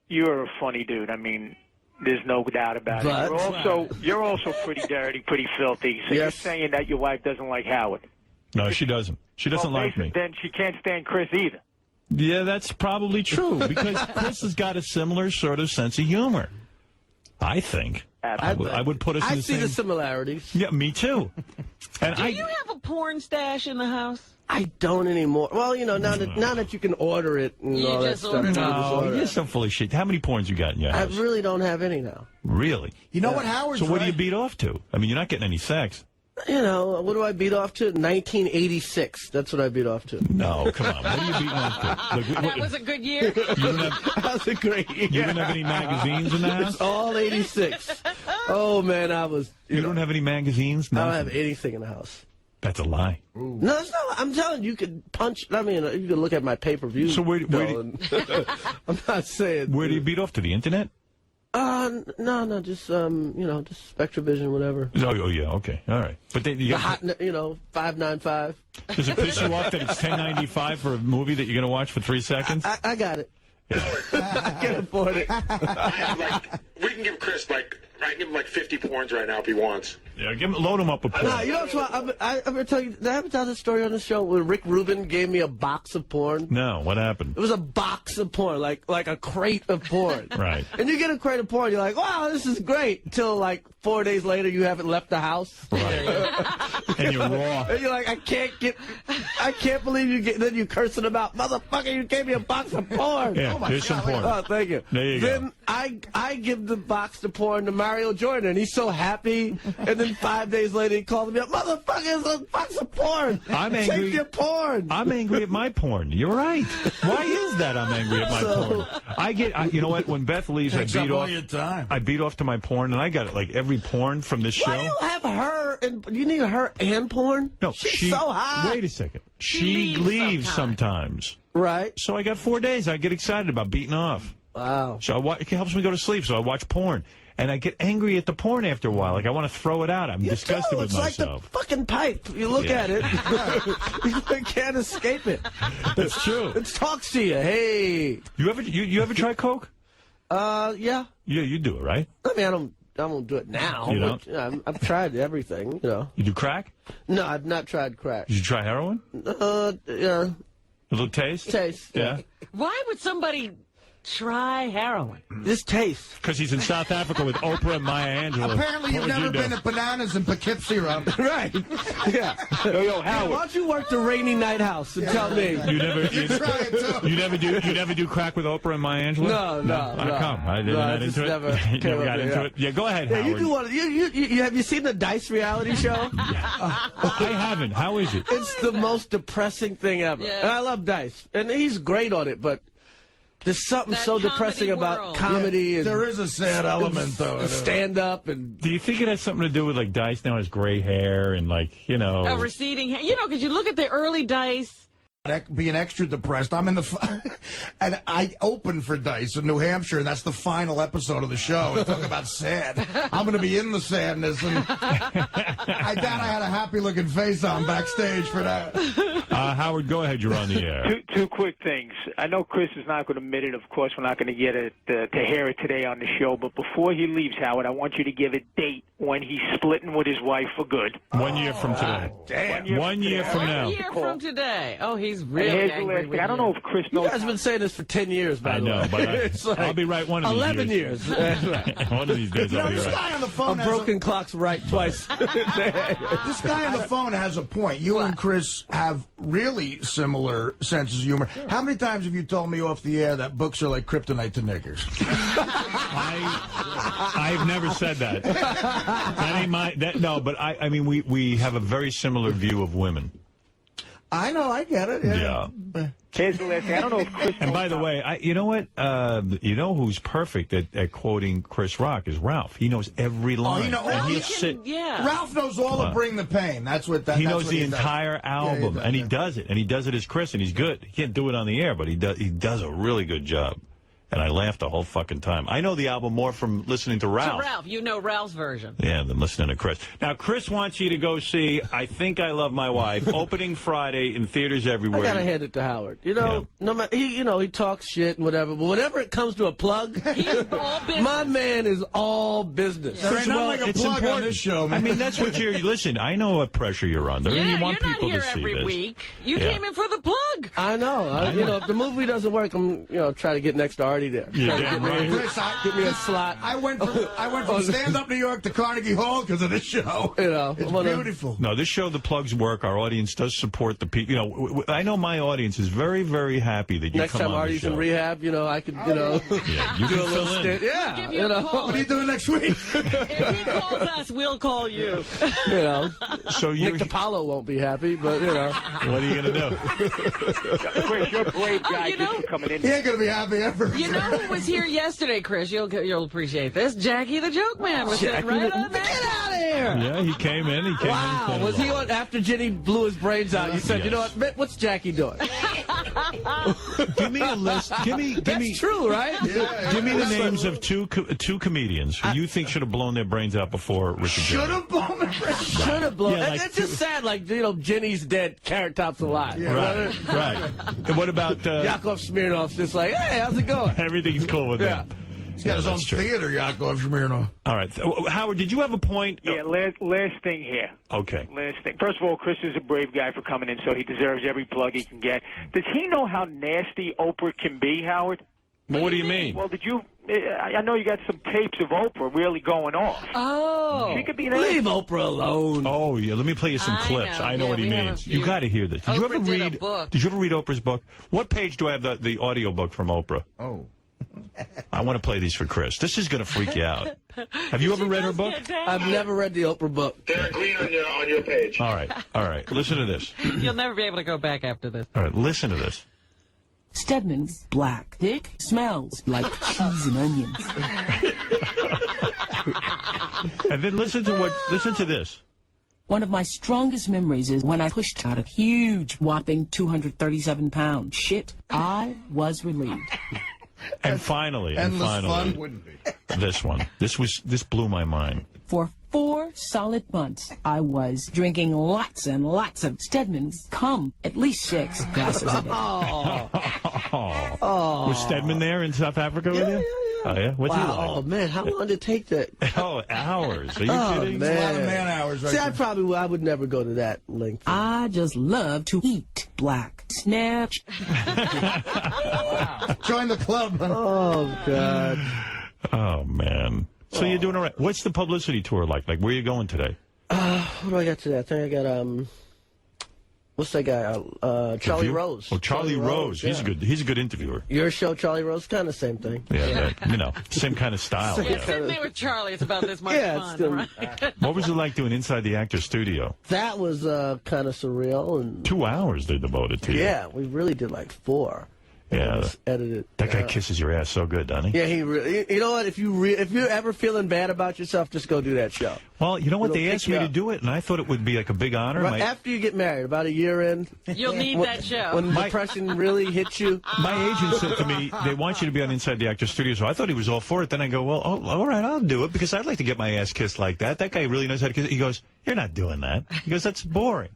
you're a funny dude. I mean, there's no doubt about But- it. You're also pretty dirty, pretty filthy. So you're Yes. saying that your wife doesn't like Howard. No, she doesn't. She doesn't Well, like me. Then she can't stand Chris either. Yeah, that's probably true because Chris has got a similar sort of sense of humor. I think. I would put us in I the see same. the similarities. Yeah, me too. And Do you have a porn stash in the house? I don't anymore. Well, you know, now that you can order it and You all that just stuff. order it. you just No, order you're it. so full of shit. How many porns you got in your I house? really don't have any now. Really? You know what, Howard? So what do you beat off to? I mean, you're not getting any sex. You know, what do I beat off to? 1986. That's what I beat off to. No, come on. What are you beating off to? Like, That was a good year. you don't have, That was a great year. you don't have any magazines in the house? It's all 86. Oh, man, I was... You don't have any magazines? I don't Nothing? have anything in the house. That's a lie. No, it's not. I'm telling you, you could punch... I mean, you could look at my pay-per-view. So where do- I'm not saying... Where do you beat off to? The internet? No, just, just Spectravision, whatever. Oh, yeah, okay. All right. But then you The got, hot, 595. does it piss you off that it's $10.95 for a movie that you're going to watch for 3 seconds? I got it. I can afford it. We can give Chris I can give him 50 porns right now if he wants. Yeah, load him up with porn. Nah, you know what's I'm going to tell you, did I ever tell this story on the show where Rick Rubin gave me a box of porn? No, what happened? It was a box of porn, like a crate of porn. Right. And you get a crate of porn, you're like, wow, this is great. Until 4 days later, you haven't left the house. Right. And you're raw. And you're like, I can't believe you get, then you cursing about, motherfucker, you gave me a box of porn. Yeah, here's some porn. Oh, thank you. There you then go. I give the box of porn to Mario Jordan, and he's so happy. And then 5 days later, he called me up, motherfucker, it's a box of porn. I'm angry. Take your porn. I'm angry at my porn. You're right. Why is that I'm angry at my porn? You know what? When Beth leaves, I Takes beat up all off. your time. I beat off to my porn, and I got every porn from this Why show. do you have her and you need her and porn? No, she's so hot. Wait a second. She leaves sometimes. Right. So I got 4 days. I get excited about beating off. Wow. So it helps me go to sleep. So I watch porn, and I get angry at the porn after a while. Like I want to throw it out. I'm disgusted with It's myself. like the fucking pipe. You look Yeah. at it, you can't escape it. That's true. It talks to you. Hey. You ever try coke? Yeah. Yeah, you do it, right? I mean, I won't do it now. You don't? But, I've tried everything. You do crack? No, I've not tried crack. Did you try heroin? Yeah. A little taste? Taste. Yeah. Why would somebody try heroin? This taste. Because he's in South Africa with Oprah and Maya Angelou. Apparently, you've What would never you do? been at Bananas in Poughkeepsie, Rob. Right. Yeah. Yo, Why Howard. don't you work the rainy night house and tell me? You never, Try it, too. you never do crack with Oprah and Maya Angelou? No. How come? I didn't No, I get just into it. never You came never up got with it, into yeah. it. Yeah, go ahead, Yeah, Howard. you do want to. You have you seen the Dice reality show? I haven't. How is it? It's the most depressing thing ever. Yeah. And I love Dice, and he's great on it, but there's something That so comedy depressing about world. comedy and There is a sad element, though. stand up and Do you think it has something to do with Dice now has gray hair and A receding hair. Because you look at the early Dice, being extra depressed. I'm in the and I open for Dice in New Hampshire, and that's the final episode of the show. And talk about sad. I'm going to be in the sadness, and I doubt I had a happy-looking face on backstage for that. Howard, go ahead. You're on the air. Two quick things. I know Chris is not going to admit it. Of course, we're not going to get it to hear it today on the show. But before he leaves, Howard, I want you to give a date when he's splitting with his wife for good. 1 year from today. Damn. 1 year from now. 1 year from today. Oh, he's And really here's the angry last with thing. I don't you. know if Chris You knows. guys have been saying this for 10 years, by I the know, way. but It's like I'll be right one of these 11 years. That's right. One of these days I'll be This right. guy on the A phone broken clock's right twice. This guy on the phone has a point. You and Chris have really similar senses of humor. How many times have you told me off the air that books are like kryptonite to niggers? I've never said that. That ain't my. No, but I mean, we have a very similar view of women. I know, I get it. Yeah. Here's the last thing. I don't know if Chris. And by the way, you know what? You know who's perfect at quoting Chris Rock is Ralph. He knows every line. you know, and all he'll you sit. Yeah. Ralph knows all of Bring the Pain. That's what that. He that's knows what the he does. entire album, does, and he yeah. does it, and he does it as Chris, and he's good. He can't do it on the air, but he does a really good job. And I laughed the whole fucking time. I know the album more from listening to Ralph. To Ralph, you know Ralph's version. Yeah, than listening to Chris. Now, Chris wants you to go see I Think I Love My Wife, opening Friday in theaters everywhere. I gotta hand it to Howard. You know, no matter he talks shit and whatever, but whenever it comes to a plug, He's all business. my man is all business. There ain't nothing like a it's plug important. on this show, man. I mean, that's what you're. Listen, I know what pressure you're under. Yeah, and you want you're not people here to see every this. week. You Yeah. came in for the plug. I know. If the movie doesn't work, I'm try to get next to Artie there. Yeah, Try to damn get me- right. Chris, Get me a slot. I went from stand-up New York to Carnegie Hall because of this show. You know, It's I'm gonna- beautiful. No, this show, the plugs work. Our audience does support the people. You know, I know my audience is very, very happy that you Next come time on Artie's the show. in rehab, I could, Yeah, you do a can little fill in. stint. Yeah, Give you a call. What are you doing next week? If he calls us, we'll call you. So you, Nick DiPaolo won't be happy, but what are you going to do? Chris, you're a brave guy you know- just for coming in. He ain't gonna be happy ever. You know who was here yesterday, Chris? You'll appreciate this. Jackie the Joke Man was sitting right on there. Get out of here! Yeah, he came in. He came Wow, in. was he on after Jenny blew his brains out? You said, Yes. you know what? Mitt, what's Jackie doing? Give me a list. Give me. That's true, right? Give me the names of two comedians who you think should have blown their brains out before Richard Should Gere. have blown the Should have blown. Yeah, like it's just sad, like Jenny's dead, Carrot Top's alive. Right, right. And what about Yakov Smirnoff's just like, hey, how's it going? everything's cool with Yeah. them? He's got his own that's true. theater, Yakov Smirnoff. All right, Howard, did you have a point? Yeah, last thing here. Okay. Last thing. First of all, Chris is a brave guy for coming in, so he deserves every plug he can get. Does he know how nasty Oprah can be, Howard? Well, what do you mean? Well, did you? I know you got some tapes of Oprah really going off. Oh. She could be nasty. Leave Oprah alone. Oh yeah, let me play you some I clips. know. I know Yeah, what he we have a means. few. You got to hear this. Did you Oprah ever did a read? book. Did you ever read Oprah's book? What page do I have the audio book from Oprah? Oh. I want to play these for Chris. This is going to freak you out. Have you ever read her book? I've never read the Oprah book. They're green on your page. All right. Listen to this. You'll never be able to go back after this. All right, listen to this. Stedman's black. Thick, smells like cheese and onions. And then listen to this. One of my strongest memories is when I pushed out a huge, whopping 237-pound shit. I was relieved. And finally, Endless fun. Wouldn't be. this one. This blew my mind. For 4 solid months, I was drinking lots and lots of Stedman's cum, at least 6 glasses a day. Was Stedman there in South Africa with you? Oh yeah. What's he Wow, like? man, how long did it take that? Oh, hours. Are you kidding? man. A lot of man hours right See, I there. would never go to that length. I just love to eat black. Snatch. Join the club. Oh, God. Oh man. So you're doing all right. What's the publicity tour like? Like, where are you going today? What do I got today? I think I got, what's that guy? Charlie View? Rose. Oh, Charlie Rose. He's yeah. good. He's a good interviewer. Your show, Charlie Rose, kind of same thing. Yeah, same kind of style. Yeah, sitting there with Charlie, it's about this much Yeah, it's fun, still- right? What was it like doing Inside the Actor Studio? That was kind of surreal. And 2 hours they devoted to you. yeah, we really did like 4. Yeah. Edited. That guy kisses your ass so good, doesn't he? Yeah, he really. You know what? If you're ever feeling bad about yourself, just go do that show. Well, you know what? It'll They pick asked you me to up. do it, and I thought it would be like a big honor. Right after you get married, about a year in, You'll need that show. when depression really hits you. My agent said to me, they want you to be on Inside the Actor Studio, so I thought he was all for it. Then I go, well, all right, I'll do it, because I'd like to get my ass kissed like that. That guy really knows how to kiss. He goes, you're not doing that. He goes, that's boring.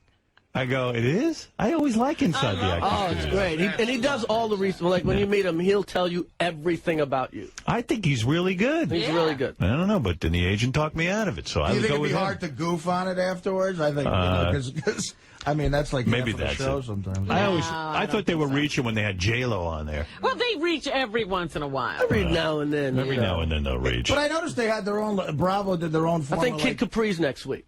I go, it is? I always like Inside the Actor Oh, Studio. it's great. And he does all the research. Like, when you meet him, he'll tell you everything about you. I think he's really good. He's really good. I don't know, but then the agent talked me out of it, so I Do you would think go it'd with be him. hard to goof on it afterwards? I think, because I mean, that's like Maybe half of the that's show it. sometimes. I thought they were reaching when they had J-Lo on there. Well, they reach every once in a while. Every now and then. Every now and then they'll reach. But I noticed they had their own. Bravo did their own. I Form think of, Kid like, Capri's next week.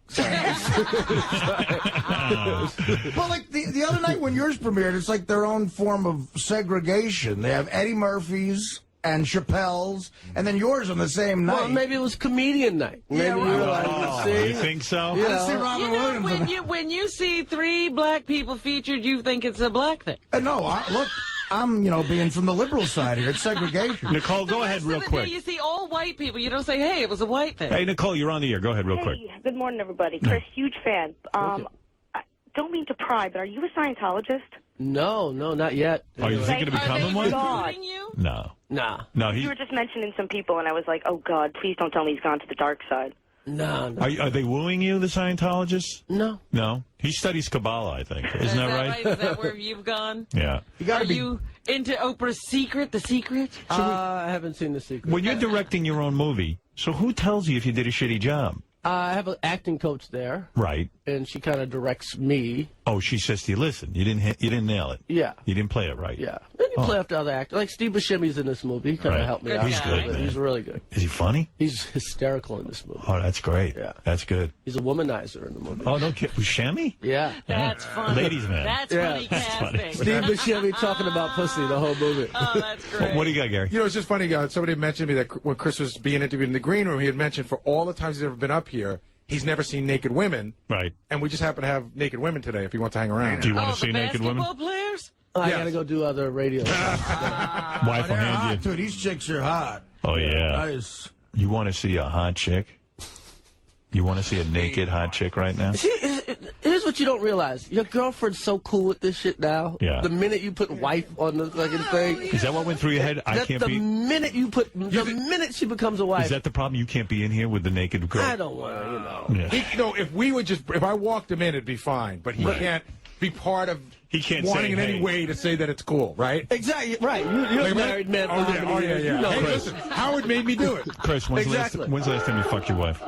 well, like the other night when yours premiered, it's like their own form of segregation. They have Eddie Murphy's and Chappelle's, and then yours on the same night. Well, maybe it was comedian night. Maybe Yeah, you right. were like, Oh, see? you think so? You Let's see know. Robin You know, Williams. when you see 3 black people featured, you think it's a black thing. No, look, I'm being from the liberal side here. It's segregation. Nicole, go ahead real The day quick. you see all white people, you don't say, hey, it was a white thing. Hey, Nicole, you're on the air. Go ahead real quick. Hey, good morning, everybody. Chris, huge fan. I don't mean to pry, but are you a Scientologist? No, not yet. Are you thinking of Are becoming they one? recruiting you? No. Nah. No, You were just mentioning some people, and I was like, oh, God, please don't tell me he's gone to the dark side. No. Are they wooing you, the Scientologists? No. No? He studies Kabbalah, I think. Isn't that right? Is that where you've gone? Yeah. Are you into Oprah's Secret, The Secret? I haven't seen The Secret. When you're directing your own movie, so who tells you if you did a shitty job? I have an acting coach there, Right. and she kind of directs me. Oh, she says to you, listen, you didn't nail it. Yeah. You didn't play it right. Yeah. And you play after other actors. Like Steve Buscemi's in this movie. He kind of Right. helped me Good out. He's guy. good, man. He's really good. Is he funny? He's hysterical in this movie. Oh, that's great. Yeah. That's good. He's a womanizer in the movie. Oh, no kid. Buscemi? Yeah. That's funny. Ladies' man. That's Yeah. funny That's funny. casting. Steve Buscemi talking about pussy the whole movie. Oh, that's great. What do you got, Gary? You know, it's just funny. Somebody had mentioned to me that when Chris was being interviewed in the green room, he had mentioned for all the times he's ever been up here, he's never seen naked women. Right. And we just happen to have naked women today if he wants to hang around. Do you want Oh, to see the naked women? basketball players? I Yes. gotta go do other radio. Wife will They're hot, hand you. dude. These chicks are hot. Oh, yeah. Nice. You want to see a hot chick? You want to see a naked hot chick right now? See, here's what you don't realize. Your girlfriend's so cool with this shit now. Yeah. The minute you put wife on the fucking thing. Is that what went through your head? I can't the be. minute minute she becomes a wife. Is that the problem? You can't be in here with the naked girl? I don't want to, Yeah. If I walked him in, it'd be fine. But he can't be part of He can't wanting say, in any hey. way to say that it's cool, right? Exactly, right. You're Like, a married man. Oh, for yeah, how many oh, yeah, years? yeah. You know Hey, Chris. listen, Howard made me do it. Chris, when's Exactly. the last time you fucked your wife?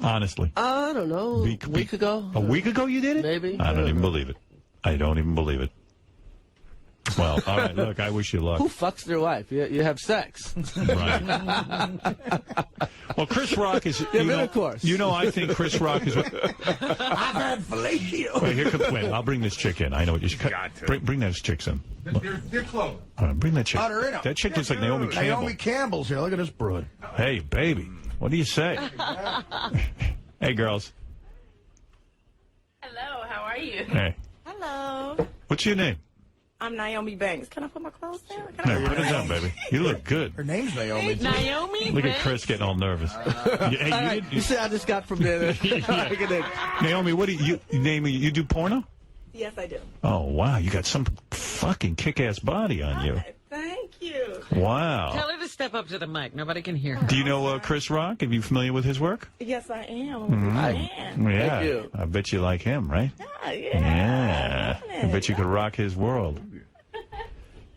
Honestly. I don't know. A week ago? A week ago you did it? Maybe. I don't even believe it. I don't even believe it. Well, all right, look, I wish you luck. Who fucks their wife? You have sex. Right. Well, Chris Rock is. Yeah, but of course. You know, I think Chris Rock is. I've had fellatio. Wait, here comes. Wait, I'll bring this chick in. I know what you should. Bring those chicks in. They're close. All right, bring that chick. Oh, they're in 'em. That chick looks like Naomi Campbell. Naomi Campbell's here. Look at this broad. Hey, baby, what do you say? Hey, girls. Hello, how are you? Hey, Hello. what's your name? I'm Naomi Banks. Can I put my clothes down? Hey, put it down, baby. You look good. Her name's Naomi. Naomi? Look at Banks? Chris getting all nervous. Hey, All right, you see, I just got from there. Naomi, what do you name? You do porno? Yes, I do. Oh wow, you got some fucking kick-ass body on you. Thank you. Wow. Tell her to step up to the mic. Nobody can hear. Do you know Chris Rock? Are you familiar with his work? Yes, I am. Mhm. I am. Yeah. Thank you. I bet you like him, right? Yeah. I bet you could rock his world.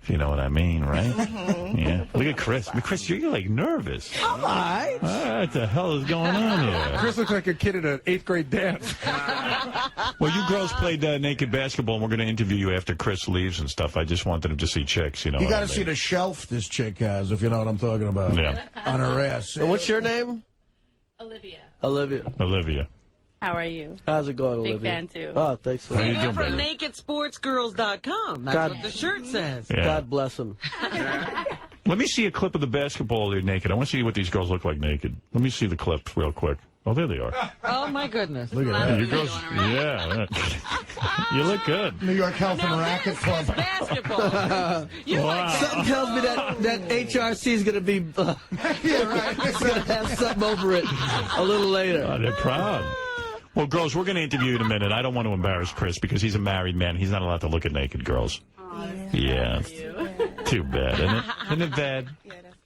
If you know what I mean, right? Yeah. Look at Chris. I mean, Chris, you're like nervous. All right. What the hell is going on here? Chris looks like a kid at an 8th grade dance. Well, you girls played naked basketball, and we're going to interview you after Chris leaves and stuff. I just wanted him to see chicks, you know. You what got I to mean? see the shelf this chick has, if you know what I'm talking about. Yeah. On her ass. And what's your name? Olivia. Olivia. Olivia. How are you? How's it going, Big Olivia? fan, too. Oh, thanks. How you You're doing, from baby? NakedSportsGirls.com. That's God- what the shirt says. Yeah. God bless him. Let me see a clip of the basketball. They're naked. I want to see what these girls look like naked. Let me see the clip real quick. Oh, there they are. Oh, my goodness. Look at that. You girls, yeah. You look good. New York Health and Racket Club. Basketball. You like Something tells me that HRC is going to be Yeah, right. it's going to have something over it a little later. Oh, they're proud. Well, girls, we're going to interview you in a minute. I don't want to embarrass Chris because he's a married man. He's not allowed to look at naked girls. Yeah. Too bad, isn't it? Isn't it bad?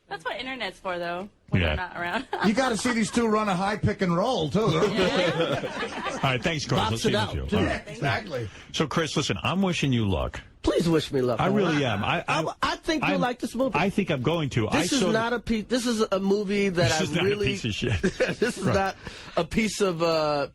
That's what internet's for, though, when Yeah. they're not around. You got to see these two run a high pick and roll, too. All right, thanks, girls. Box Let's see it the out, deal. too. All right. Exactly. So, Chris, listen, I'm wishing you luck. Please wish me luck. I really am. I think you'll like this movie. I think I'm going to. This is not a piece. This is a movie that This is not really. a piece of shit. This is Right. not a piece of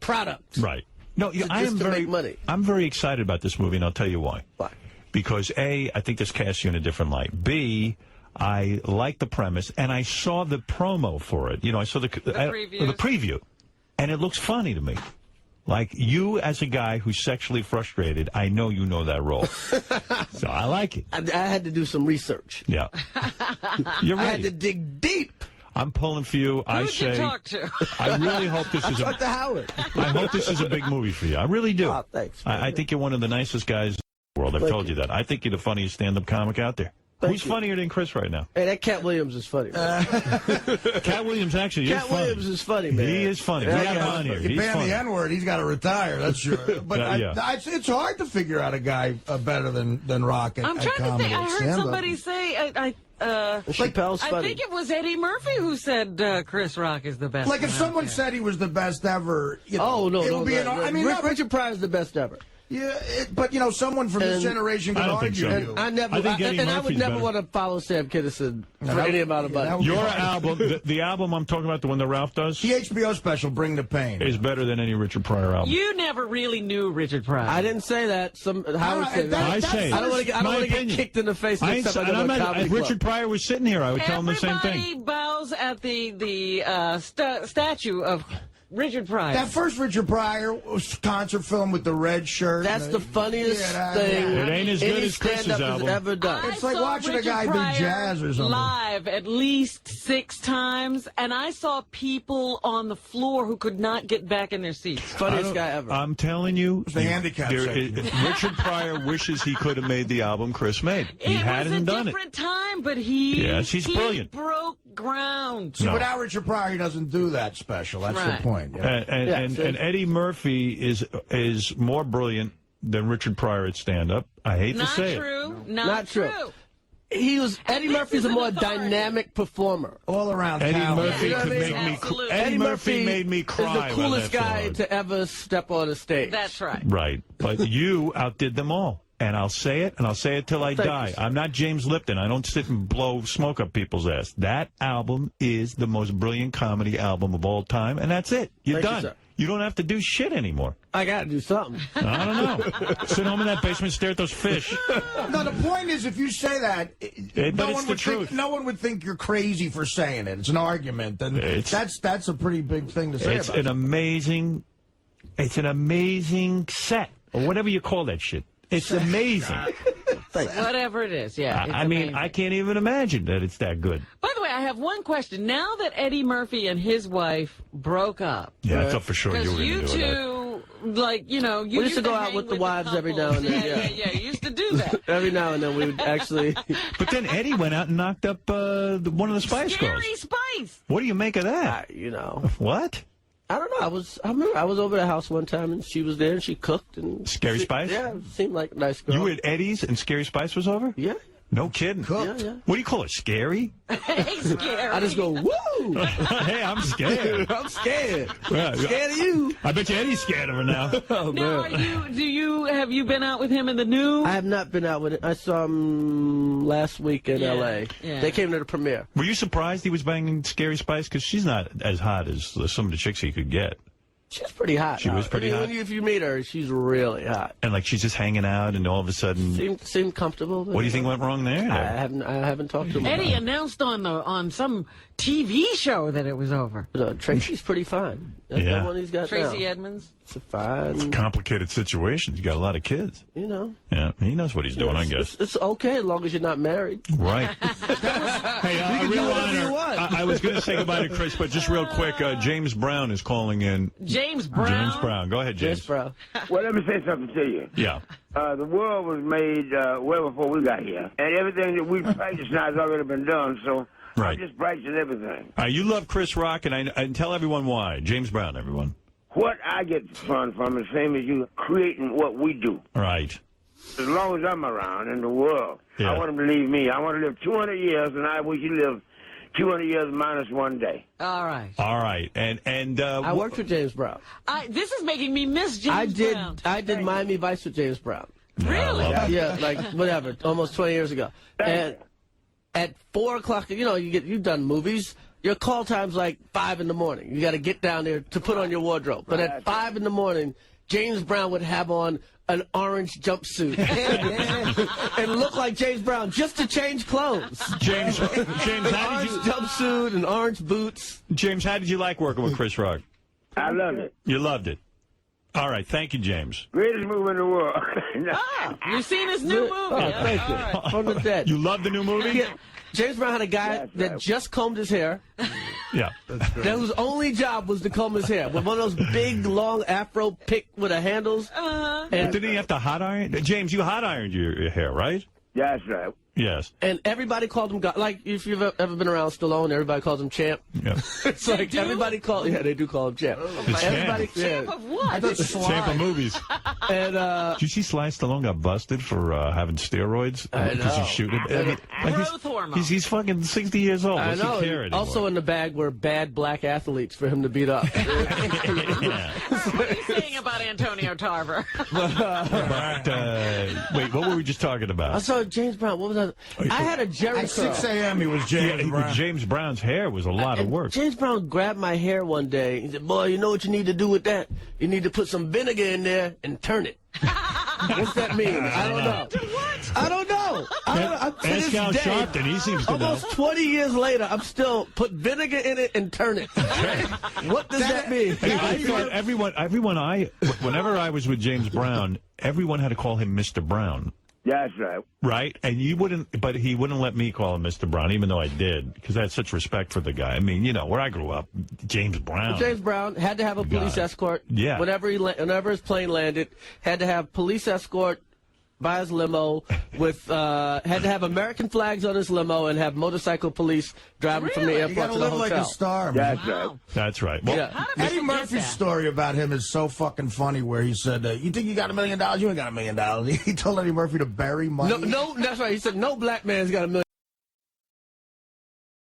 product. Right. No, I just am to very. make money. I'm very excited about this movie, and I'll tell you why. Why? Because A, I think this casts you in a different light. B, I like the premise, and I saw the promo for it. You know, I saw the preview, and it looks funny to me. Like, you as a guy who's sexually frustrated, I know you know that role. So I like it. I had to do some research. Yeah. You're I right. had to dig deep. I'm pulling for you. I Who'd say, you talk to? I really hope this is Talk to Howard. I hope this is a big movie for you. I really do. Oh, thanks. I think you're one of the nicest guys in the world. I've Thank told you that. I think you're the funniest stand-up comic out there. Who's funnier than Chris right now? Hey, that Cat Williams is funny. Cat Williams actually is Cat funny. Williams is funny, man. He is funny. We have him on here. You He's ban funny. the N-word, he's got to retire, that's sure. But it's hard to figure out a guy better than Rock at I'm trying to comedy. think. I heard stand-up. somebody say, Chappelle's I funny. think it was Eddie Murphy who said Chris Rock is the best. Like if one out someone there. said he was the best ever, you know, Oh, no, it no. would be an, I mean, Richard Pryor's the best ever. yeah, but you know, someone from this And generation could I don't think argue so. you. I never, I think Eddie and I would Murphy's never better. want to follow Sam Kinison for that- any amount of yeah, money. that would be Your hard. album, the album I'm talking about, the one that Ralph does, The HBO special, Bring the Pain. is better than any Richard Pryor album. You never really knew Richard Pryor. I didn't say that. Howard said that. I say it. I don't want to get, I don't My want to get opinion. kicked in the face I next ain't, time I and go I'm to a not, comedy if club. Richard Pryor was sitting here, I would tell him the same thing. Everybody bows at the statue of Richard Pryor. That first Richard Pryor concert film with the red shirt. That's the funniest Yeah, thing It ain't as good any as Chris's stand-up has album. ever done. It's like saw watching a Richard guy do Pryor jazz or something. live at least 6 times, and I saw people on the floor who could not get back in their seats. Funniest guy ever. I'm telling you, the handicap section. Richard Pryor wishes he could have made the album Chris made. He It hadn't was a done it. different time, but he Yes, he's brilliant. broke ground. See, without Richard Pryor, he doesn't do that special. That's Right. the point. Yeah. And Eddie Murphy is more brilliant than Richard Pryor at stand-up. I hate Not to say true. it. Not true. Eddie Murphy's a more dynamic performer. All around Eddie town. Murphy You know what could I mean? make me. Absolutely. Eddie Murphy made me cry. Is the when coolest that guy followed. to ever step on a stage. That's right. Right, but you outdid them all. And I'll say it, and I'll say it till I Thank die. you, sir. I'm not James Lipton. I don't sit and blow smoke up people's ass. That album is the most brilliant comedy album of all time, and that's it. You're Thank you, done. sir. You don't have to do shit anymore. I got to do something. I don't know. Sit home in that basement, stare at those fish. No, the point is, if you say that, but no it's one the would truth. think. No one would think you're crazy for saying it. It's an argument, and It's- that's a pretty big thing to say. It's about an amazing set, or whatever you call that shit. It's amazing. Whatever it is, yeah. I mean, I can't even imagine that it's that good. By the way, I have one question. Now that Eddie Murphy and his wife broke up, Yeah, I thought for sure you because were you going to do that. two, like, you know, you We used to go out hang with the wives every now couples. and then, Yeah, you used to do that. Every now and then we would actually. But then Eddie went out and knocked up one of the Spice Girls. Scary Spice. What do you make of that? You know. What? I don't know. I remember I was over the house one time and she was there and she cooked and Scary Spice? Yeah, seemed like a nice girl. You were at Eddie's and Scary Spice was over? Yeah. No kidding. Yeah, yeah. What do you call it? Scary? Hey, scary. I just go, woo! Hey, I'm scared. I'm scared. Yeah, Scared of you. I bet you Eddie's scared of her now. Oh, Now, have you been out with him in the new? I have not been out with it. I saw him last week in L.A. yeah. They came to the premiere. Were you surprised he was banging Scary Spice? Because she's not as hot as some of the chicks he could get. She's pretty hot. She was pretty hot? If you meet her, she's really hot. And like she's just hanging out and all of a sudden... Seemed comfortable. What do you think went wrong there? I haven't talked to him. Eddie about announced on some TV show that it was over. it. Tracy's pretty fine. That's Yeah. the one he's got Tracy now. Edmonds. It's a fine. Complicated situation. He's got a lot of kids. You know. Yeah, he knows what he's doing, I guess. It's okay as long as you're not married. Right. Hey, You can real do whatever honor. you want. I was going to say goodbye to Chris, but just real quick, James Brown is calling in. James James Brown. James Brown. Go ahead, James. Brown. Well, let me say something to you. Yeah. The world was made well before we got here, and everything that we practice now has already been done. So Right. I'm just practicing everything. You love Chris Rock, and tell everyone why. James Brown, everyone. What I get fun from is the same as you creating what we do. Right. As long as I'm around in the world, Yeah. I want them to leave me. I want to live 200 years, and I wish you lived 200 years minus 1 day. All right. All right. And I worked with James Brown. This is making me miss James Brown. I did Miami Vice with James Brown. Really? Yeah, like whatever, almost 20 years ago. And at 4 o'clock, you've done movies. Your call time's like 5 in the morning. You got to get down there to put on your wardrobe. But at 5 in the morning, James Brown would have on an orange jumpsuit and look like James Brown just to change clothes. James, how did orange you jumpsuit and orange boots? James, how did you like working with Chris Rock? I loved it. You loved it. All right. Thank you, James. Greatest movie in the world. You've seen his new movie. Oh, thank you. All right. From the dead. You love the new movie? Yeah. James Brown had a guy that just combed his hair. Yeah. Whose only job was to comb his hair with one of those big, long afro pick with the handles. And didn't he have to hot iron? James, you hot ironed your hair, right? Yeah, that's right. Yes. And everybody called him God. Like, if you've ever been around Stallone, everybody calls him Champ. Yeah. It's like everybody calls. Yeah, they do call him Champ. Everybody, Champ of what? Champ of movies. And did you see Sly Stallone got busted for having steroids? I Because he know. shooting. Growth hormone. He's fucking 60 years old. I What's know. he care anymore? Also in the bag were bad black athletes for him to beat up. Yeah. What are you saying about Antonio Tarver? But, wait, what were we just talking I about? saw James Brown. What was that? I had a Jerry At curl. 6 a.m. he was James Yeah, Brown. James Brown's hair was a lot of work. James Brown grabbed my hair one day. He said, "Boy, you know what you need to do with that? You need to put some vinegar in there and turn it." What's that mean? I don't know. I don't know. To Ask this Al day, Sharpton. He seems to know. almost 20 years later, I'm still put vinegar in it and turn it. What does that mean? I thought whenever I was with James Brown, everyone had to call him Mr. Brown. Yeah, that's right. Right? And he wouldn't let me call him Mr. Brown, even though I did, because I had such respect for the guy. I mean, where I grew up, James Brown. James Brown had to have a police escort. Yeah. Whenever his plane landed, had to have police escort by his limo with had to have American flags on his limo and have motorcycle police driving from the You airport gotta to the live hotel. like a star, man. That's right. That's right. Well, Yeah. Eddie Murphy's story about him is so fucking funny where he said, you think you got $1 million? You ain't got $1 million. He told Eddie Murphy to bury money. No, that's right. He said no black man's got $1 million.